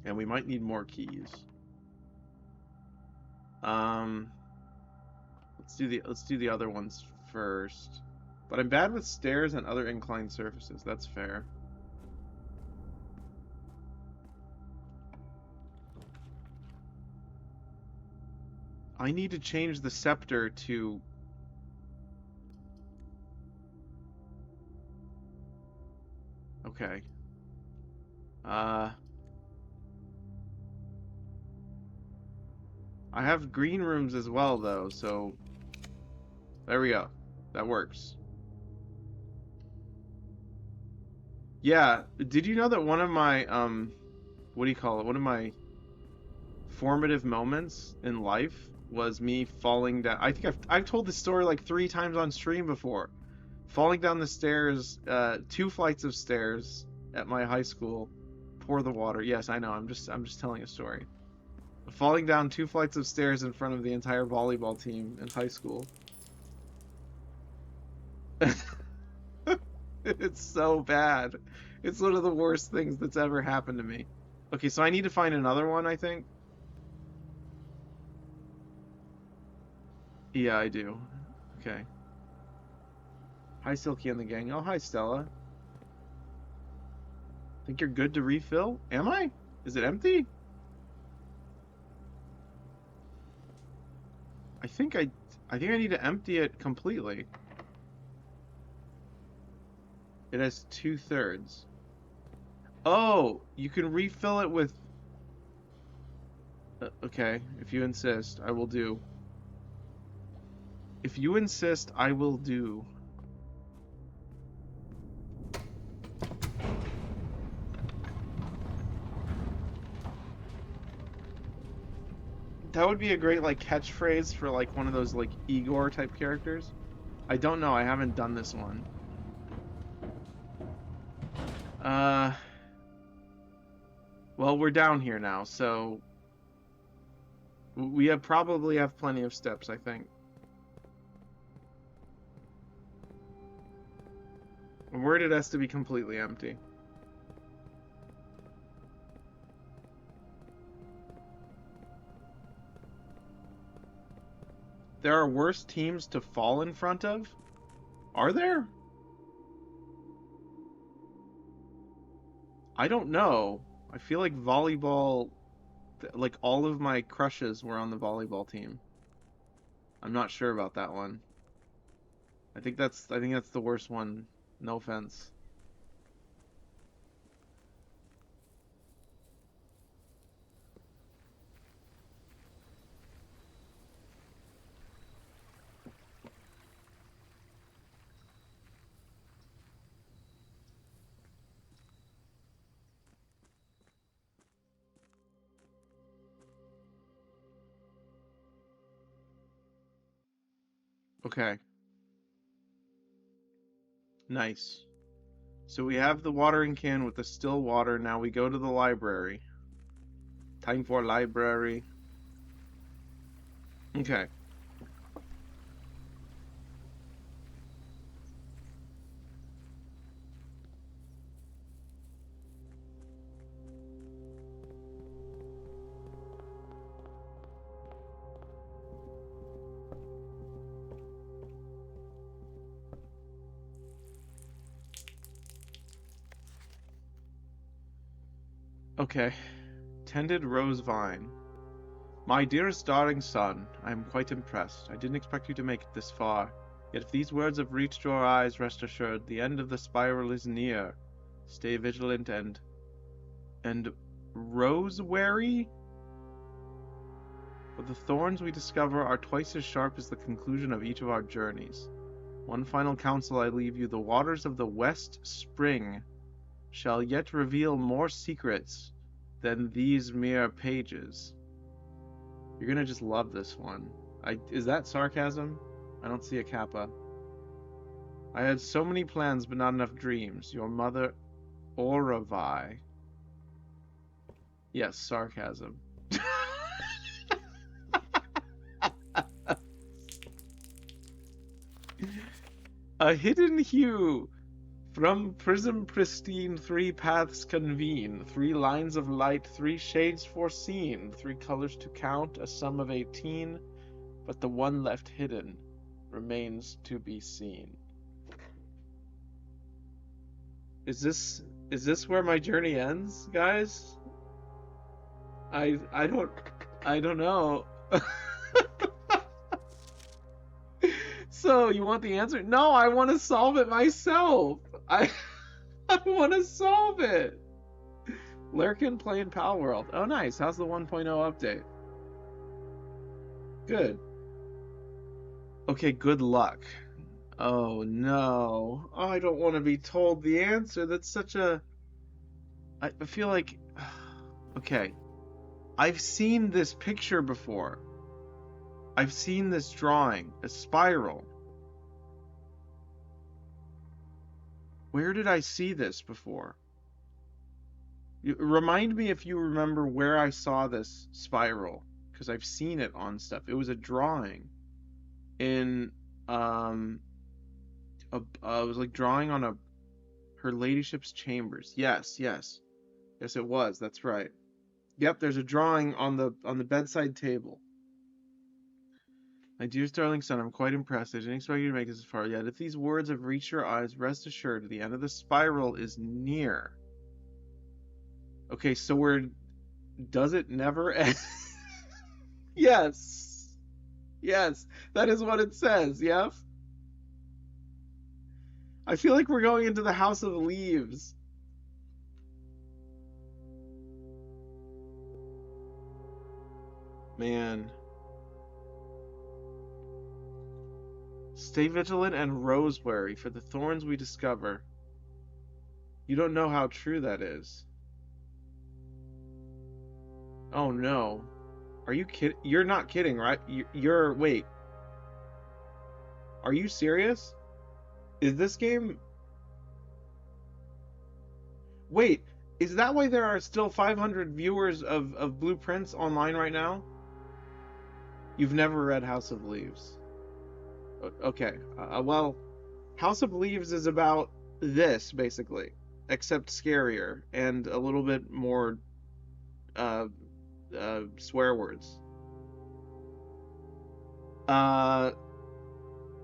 And we might need more keys. Um, let's do the other ones first. But I'm bad with stairs and other inclined surfaces. That's fair. I need to change the scepter to okay. Uh I have green rooms as well, though, so there we go. That works. Yeah, did you know that one of my, what do you call it? One of my formative moments in life was me falling down. I think I've told this story like 3 times on stream before. Falling down the stairs, 2 flights of stairs at my high school. Pour the water. Yes, I know. I'm just telling a story. Falling down 2 flights of stairs in front of the entire volleyball team in high school. It's so bad. It's one of the worst things that's ever happened to me. Okay, so I need to find another one, I think. Yeah, I do. Okay. Hi, Silky and the gang. Oh, hi, Stella. Think you're good to refill? Am I? Is it empty? I think I need to empty it completely. It has 2/3. Oh, you can refill it with... okay, if you insist, I will do. If you insist, I will do. That would be a great like catchphrase for like one of those like Igor type characters. I don't know, I haven't done this one. Uh, well, we're down here now, so we probably have plenty of steps, I think. I'm worried it has to be completely empty. There are worse teams to fall in front of? Are there? I don't know. I feel like volleyball, like all of my crushes were on the volleyball team. I'm not sure about that one. I think that's the worst one. No offense. Okay, nice. So we have the watering can with the still water. Now we go to the library. Time for library. Okay. Okay. Tended rose vine. My dearest darling son, I am quite impressed. I didn't expect you to make it this far. Yet if these words have reached your eyes, rest assured, the end of the spiral is near. Stay vigilant and rose-wary? For the thorns we discover are twice as sharp as the conclusion of each of our journeys. One final counsel I leave you, the waters of the West Spring shall yet reveal more secrets than these mere pages. You're gonna just love this one. Is that sarcasm? I don't see a kappa. I had so many plans but not enough dreams. Your mother, Oravi. Yes, sarcasm. A hidden hue. From prism pristine 3 paths convene, 3 lines of light, 3 shades foreseen, 3 colors to count, a sum of 18, but the one left hidden remains to be seen. Is this where my journey ends, guys? I don't know. So, you want the answer? No, I want to solve it myself. I I want to solve it. Lurkin playing Pal World. Oh, nice. How's the 1.0 update? Good. Okay, good luck. Oh no. Oh, I don't want to be told the answer. That's such a. I feel like. Okay. I've seen this picture before. I've seen this drawing. A spiral. Where did I see this before? Remind me if you remember where I saw this spiral, because I've seen it on stuff. It was a drawing in um it was like drawing on a her ladyship's chambers. Yes, yes. Yes, it was. That's right. Yep, there's a drawing on the bedside table. My dear darling son, I'm quite impressed. I didn't expect you to make it this far yet. If these words have reached your eyes, rest assured the end of the spiral is near. Okay, so we're does it never end? Yes. Yes, that is what it says. Yep. I feel like we're going into the House of Leaves. Man. Stay vigilant and rosewary for the thorns we discover. You don't know how true that is. Oh no. Are you kidding? You're not kidding, right? Wait. Are you serious? Is this game? Wait, is that why there are still 500 viewers of Blueprints online right now? You've never read House of Leaves. Okay. Well, House of Leaves is about this basically, except scarier and a little bit more uh, swear words. Uh,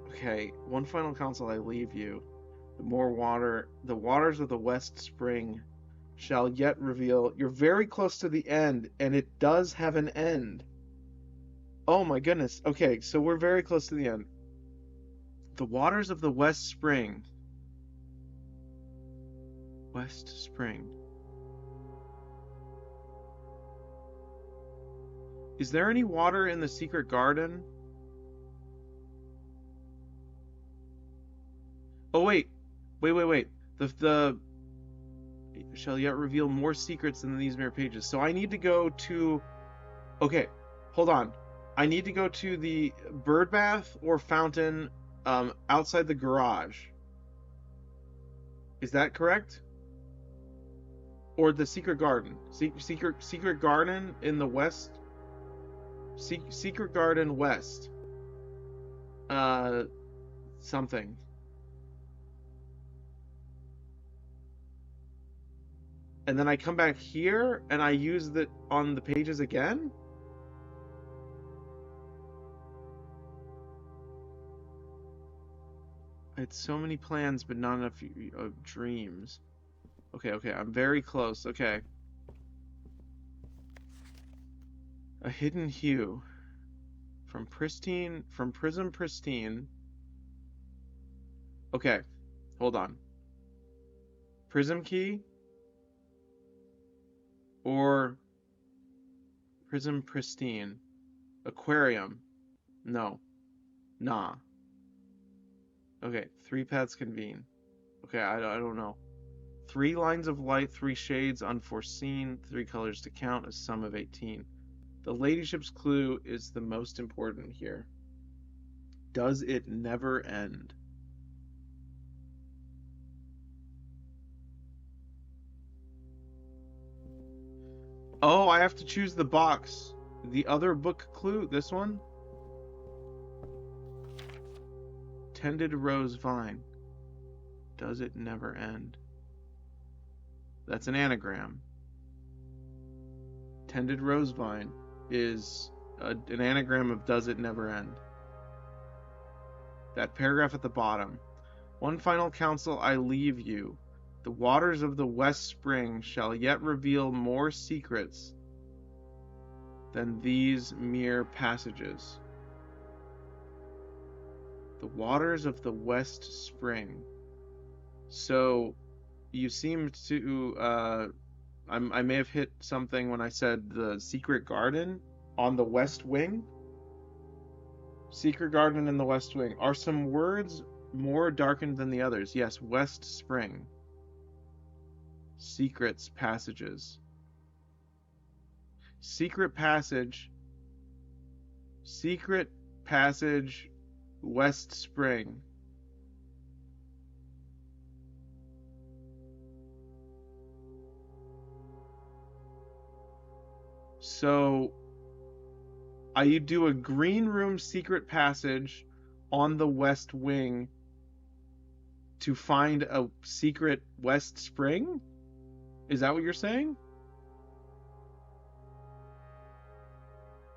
okay. One final counsel I leave you: the waters of the West Spring shall yet reveal. You're very close to the end, and it does have an end. Oh my goodness. Okay, so we're very close to the end. The waters of the West Spring. West Spring. Is there any water in the secret garden? Oh wait. Wait. The shall yet reveal more secrets than these mere pages. So I need to go to okay, hold on. I need to go to the bird bath or fountain outside the garage. Is that correct? Or the secret garden? Secret garden in the west. Secret garden west. Uh, something. And then I come back here and I use it on the pages again. I had so many plans, but not enough dreams. Okay, I'm very close. Okay. A hidden hue. From prism pristine. Okay, hold on. Prism key or prism pristine? Aquarium. No. Nah. Okay, three paths convene. Okay, I don't know. Three lines of light, three shades unforeseen, three colors to count, a sum of 18. The ladyship's clue is the most important here. Does it never end? Oh, I have to choose the box. The other book clue, this one? Tended rose vine. Does it never end? That's an anagram. Tended rose vine is an anagram of does it never end. That paragraph at the bottom. One final counsel I leave you. The waters of the West Spring shall yet reveal more secrets than these mere passages. The waters of the West Spring. So you seem to I may have hit something when I said the secret garden on the west wing. Secret garden in the West Wing. Are some words more darkened than the others? Yes, West Spring. Secrets, passages. Secret passage. Secret passage, West Spring. So I do a green room secret passage on the West Wing to find a secret West Spring? Is that what you're saying?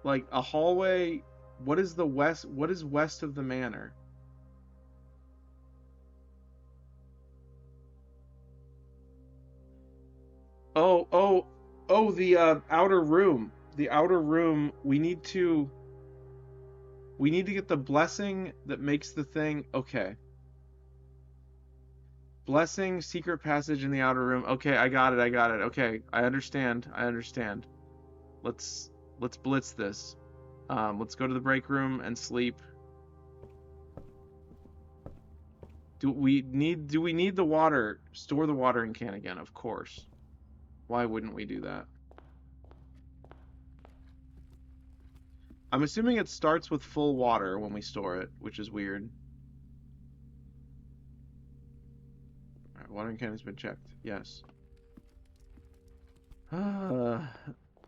Like a hallway, what is the west, what is west of the manor? Oh, oh, oh, the outer room. The outer room, we need to get the blessing that makes the thing. Okay. Blessing, secret passage in the outer room. Okay, I got it. I got it. Okay, I understand. I understand. Let's let's blitz this. Let's go to the break room and sleep. Do we need the water? Store the watering can again, of course. Why wouldn't we do that? I'm assuming it starts with full water when we store it, which is weird. All right, watering can has been checked. Yes.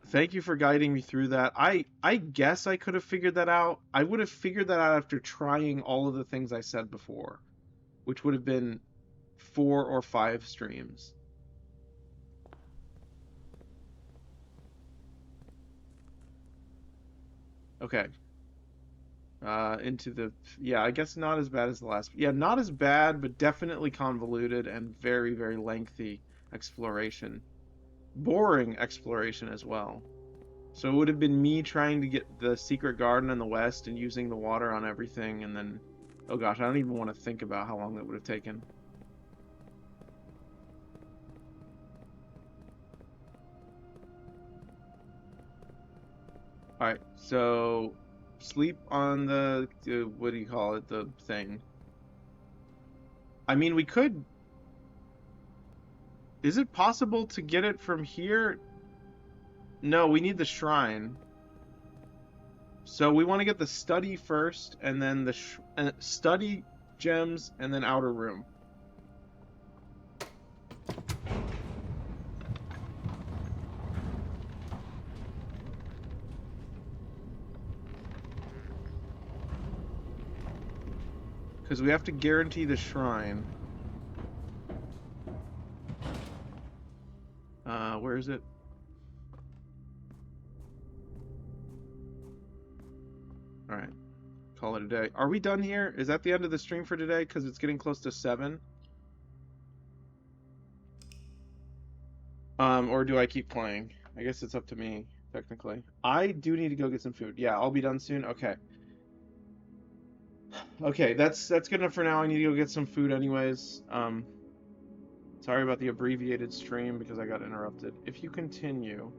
Thank you for guiding me through that. I guess I could have figured that out. I would have figured that out after trying all of the things I said before, which would have been 4 or 5 streams. Okay. Into the, yeah, I guess not as bad as the last. Yeah, not as bad, but definitely convoluted and very, very lengthy exploration. Boring exploration as well. So it would have been me trying to get the secret garden in the west and using the water on everything, and then, oh gosh, I don't even want to think about how long that would have taken. All right, so sleep on the what do you call it? The thing. I mean, we could. Is it possible to get it from here? No, we need the shrine. So we want to get the study first, and then the study gems, and then outer room. Because we have to guarantee the shrine. Where is it? All right, call it a day. Are we done here? Is that the end of the stream for today? Because it's getting close to 7. Or do I keep playing? I guess it's up to me, technically. I do need to go get some food. Yeah, I'll be done soon. Okay. Okay, that's good enough for now. I need to go get some food anyways. Sorry about the abbreviated stream because I got interrupted. If you continue.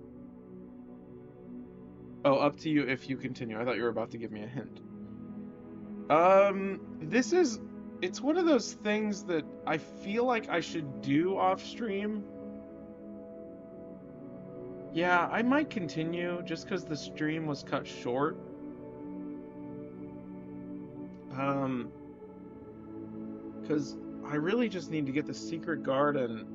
Oh, up to you if you continue. I thought you were about to give me a hint. This is, it's one of those things that I feel like I should do off stream. Yeah, I might continue just because the stream was cut short. Because I really just need to get the secret garden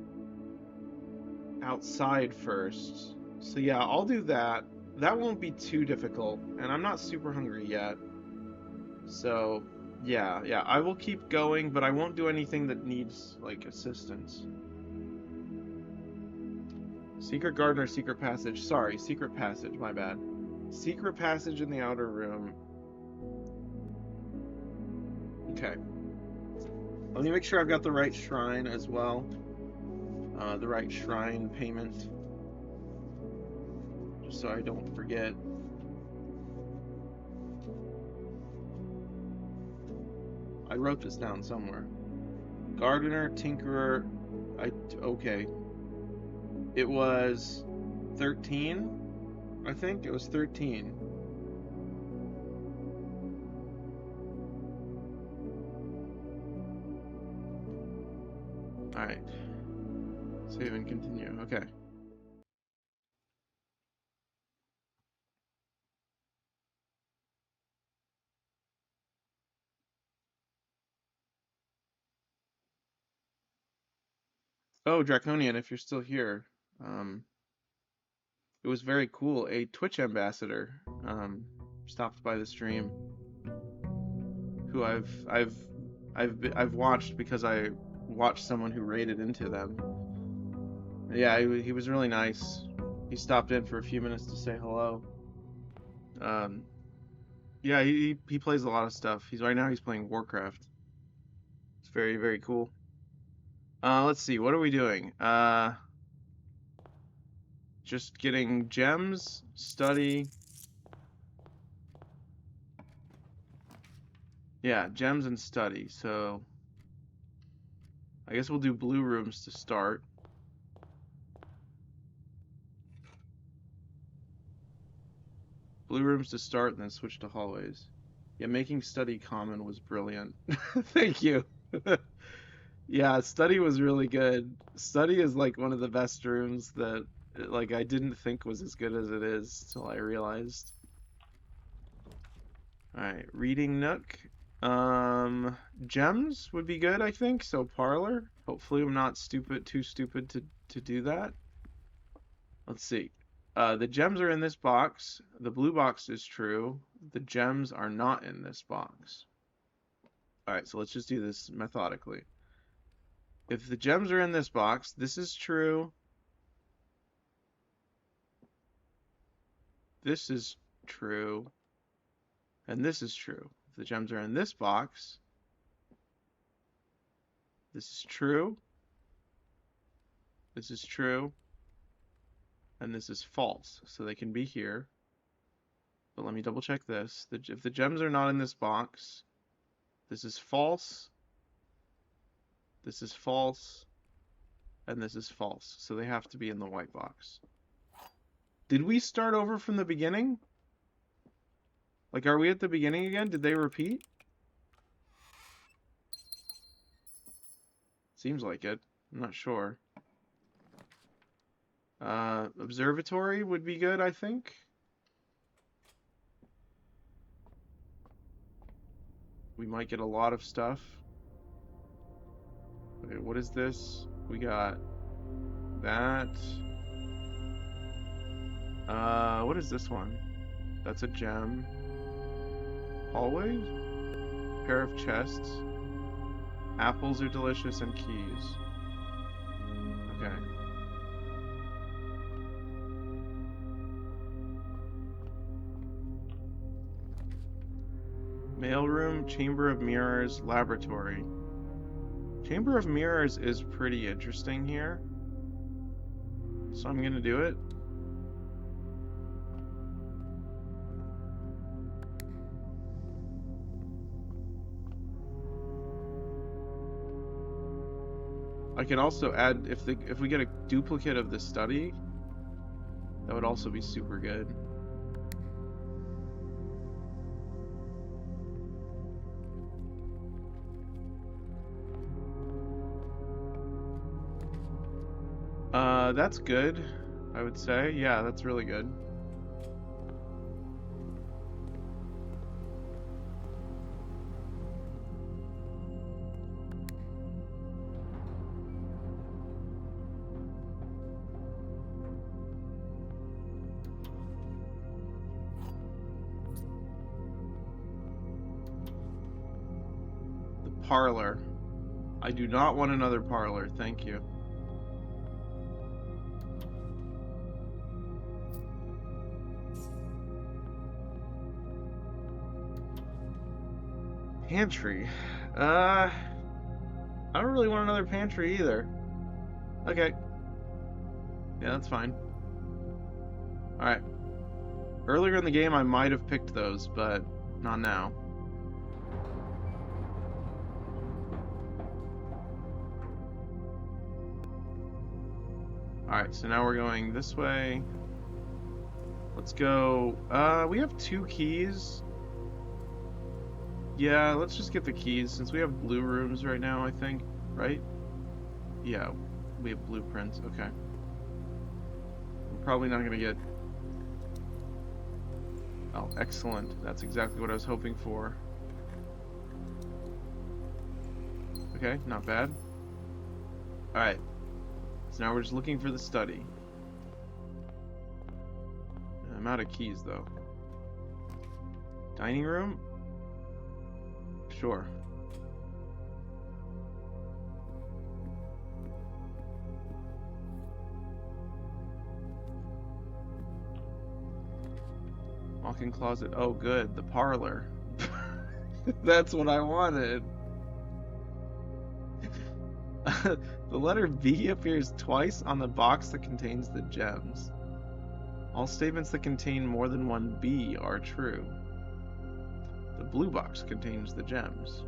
outside first. So yeah, I'll do that. That won't be too difficult, and I'm not super hungry yet. So yeah, I will keep going, but I won't do anything that needs, like, assistance. Secret garden or secret passage? Sorry, secret passage, my bad. Secret passage in the outer room. Okay. Let me make sure I've got the right shrine as well. The right shrine payment. Just so I don't forget. I wrote this down somewhere. Gardener, tinkerer, okay. It was 13, I think. It was 13. Alright. Save and continue. Okay. Oh, Draconian, if you're still here. Um, it was very cool. A Twitch ambassador stopped by the stream, who I've watched because I watched someone who raided into them. Yeah, he was really nice. He stopped in for a few minutes to say hello. Um, yeah, he plays a lot of stuff. Right now he's playing Warcraft. It's very, very cool. Let's see, what are we doing? Just getting gems, study. Yeah, gems and study. So I guess we'll do blue rooms to start. Blue rooms to start, and then switch to hallways. Yeah, making study common was brilliant. Thank you. Yeah, study was really good. Study is like one of the best rooms that like I didn't think was as good as it is till I realized. All right, reading nook. Gems would be good, I think. So parlor. Hopefully I'm not too stupid to do that. Let's see. The gems are in this box. The blue box is true. The gems are not in this box. All right, so let's just do this methodically. If the gems are in this box, this is true. This is true. And this is true. If the gems are in this box, this is true. This is true. And this is false. So they can be here. But let me double check this. If the gems are not in this box, this is false. This is false. And this is false. So they have to be in the white box. Did we start over from the beginning? Like, are we at the beginning again? Did they repeat? Seems like it. I'm not sure. Observatory would be good, I think. We might get a lot of stuff. Okay, what is this? We got that. What is this one? That's a gem. Hallway? Pair of chests. Apples are delicious and keys. Okay. Mailroom, Chamber of Mirrors, Laboratory. Chamber of Mirrors is pretty interesting here. So I'm gonna do it. I can also add, if we get a duplicate of the study, that would also be super good. That's good, I would say. Yeah, that's really good. The parlor. I do not want another parlor, thank you. Pantry. I don't really want another pantry either. Okay. Yeah, that's fine. Alright. Earlier in the game, I might have picked those, but not now. Alright, so now we're going this way. Let's go. We have 2 keys. Yeah, let's just get the keys since we have blue rooms right now, I think, right? Yeah, we have blueprints. Okay. We're probably not gonna get... Oh, excellent. That's exactly what I was hoping for. Okay, not bad. Alright. So now we're just looking for the study. I'm out of keys, though. Dining room? Sure. Walk-in closet. Oh, good. The parlor. That's what I wanted. The letter B appears twice on the box that contains the gems. All statements that contain more than one B are true. The blue box contains the gems.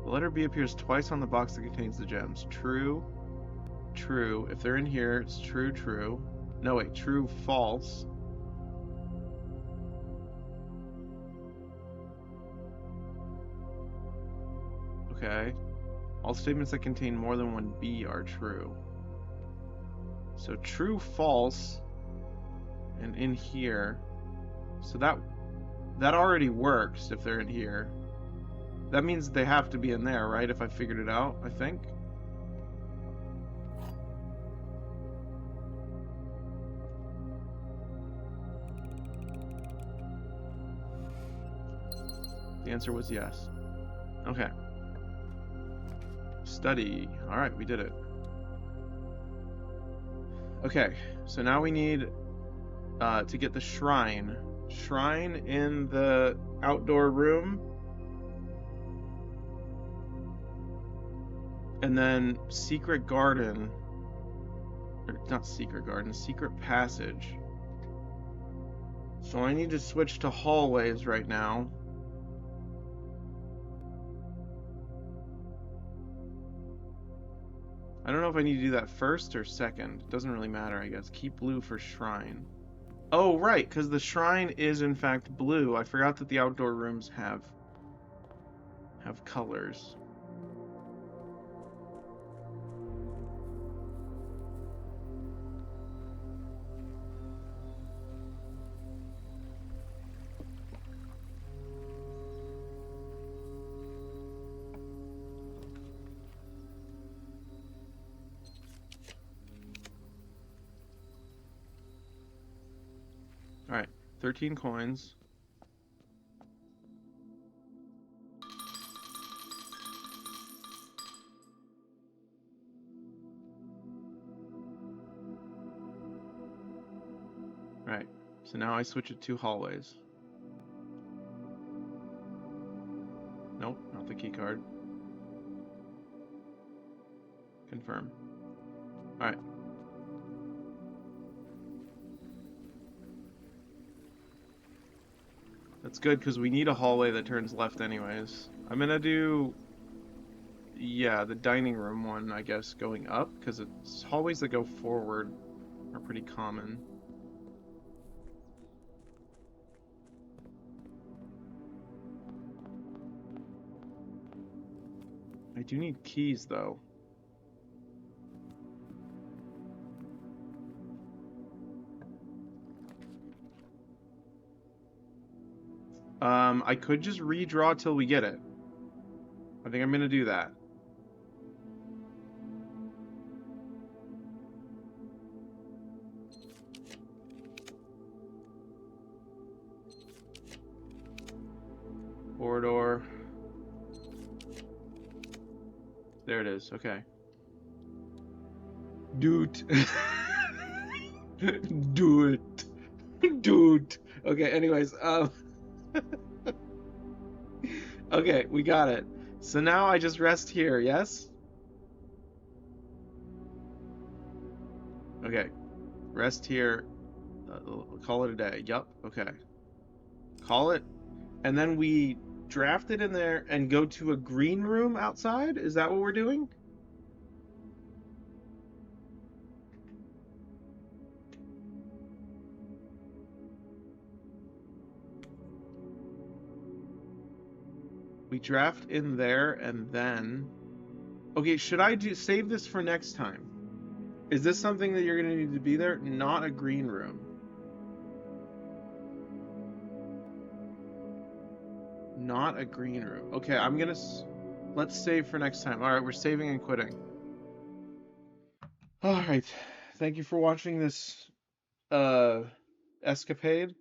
The letter B appears twice on the box that contains the gems. True, true. If they're in here, it's true, true. No, wait, true, false. Okay. All statements that contain more than one B are true. So true, false, and in here. So that already works if they're in here. That means they have to be in there, right? If I figured it out, I think. The answer was yes. Okay. Study. Alright, we did it. Okay, so now we need to get the shrine. Shrine in the outdoor room. And then secret garden. Or not secret garden, secret passage. So I need to switch to hallways right now. I don't know if I need to do that first or second. It doesn't really matter, I guess. Keep blue for shrine. Oh, right, because the shrine is in fact blue. I forgot that the outdoor rooms have colors. Alright, 13 coins. Alright, so now I switch it to hallways. Nope, not the key card. Confirm. Alright. That's good, because we need a hallway that turns left anyways. I'm gonna do... Yeah, the dining room one, I guess, going up, because it's hallways that go forward are pretty common. I do need keys, though. I could just redraw till we get it. I think I'm gonna do that. Corridor. There it is, okay. Dude. Dude. Dude. Okay, anyways, okay, we got it. So now I just rest here, yes? Okay. Rest here. Call it a day. Yup, okay. Call it. And then we draft it in there and go to a green room outside? Is that what we're doing? We draft in there and then. Okay, should I do save this for next time? Is this something that you're gonna need to be there? Not a green room. Not a green room. Okay, let's save for next time. All right, we're saving and quitting. All right. Thank you for watching this uh escapade.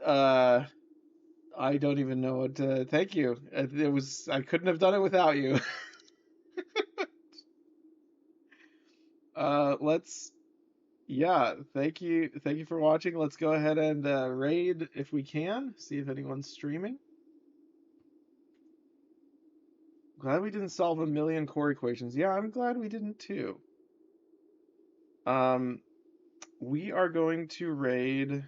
Uh I don't even know what to thank you. I couldn't have done it without you. Let's yeah, thank you. Thank you for watching. Let's go ahead and raid if we can. See if anyone's streaming. Glad we didn't solve a million core equations. Yeah, I'm glad we didn't too. Um, we are going to raid.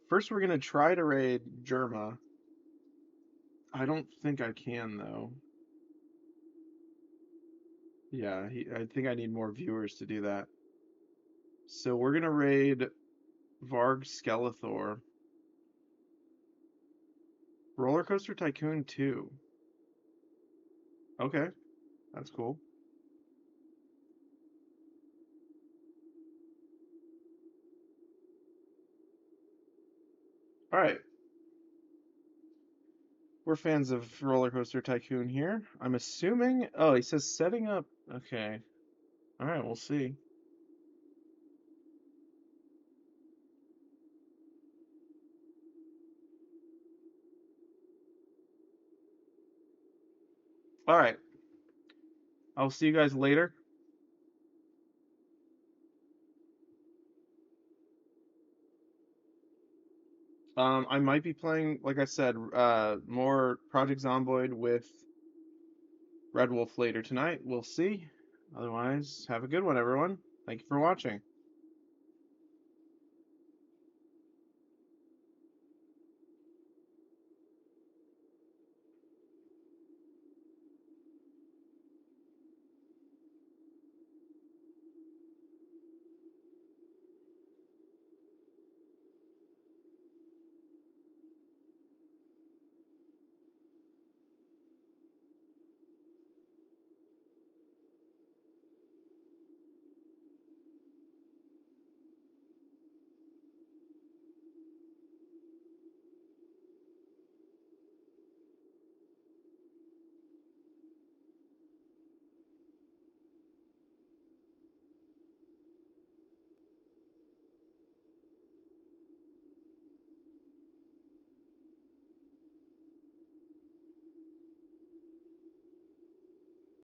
First, we're gonna try to raid Germa. I don't think I can though. Yeah, I think I need more viewers to do that. So we're gonna raid Varg Skeletor. Roller Coaster Tycoon 2. Okay, that's cool. All right, we're fans of Roller Coaster Tycoon here. I'm assuming. Oh, he says setting up. Okay. All right, we'll see. All right, I'll see you guys later. I might be playing, like I said, more Project Zomboid with Red Wolf later tonight. We'll see. Otherwise, have a good one, everyone. Thank you for watching.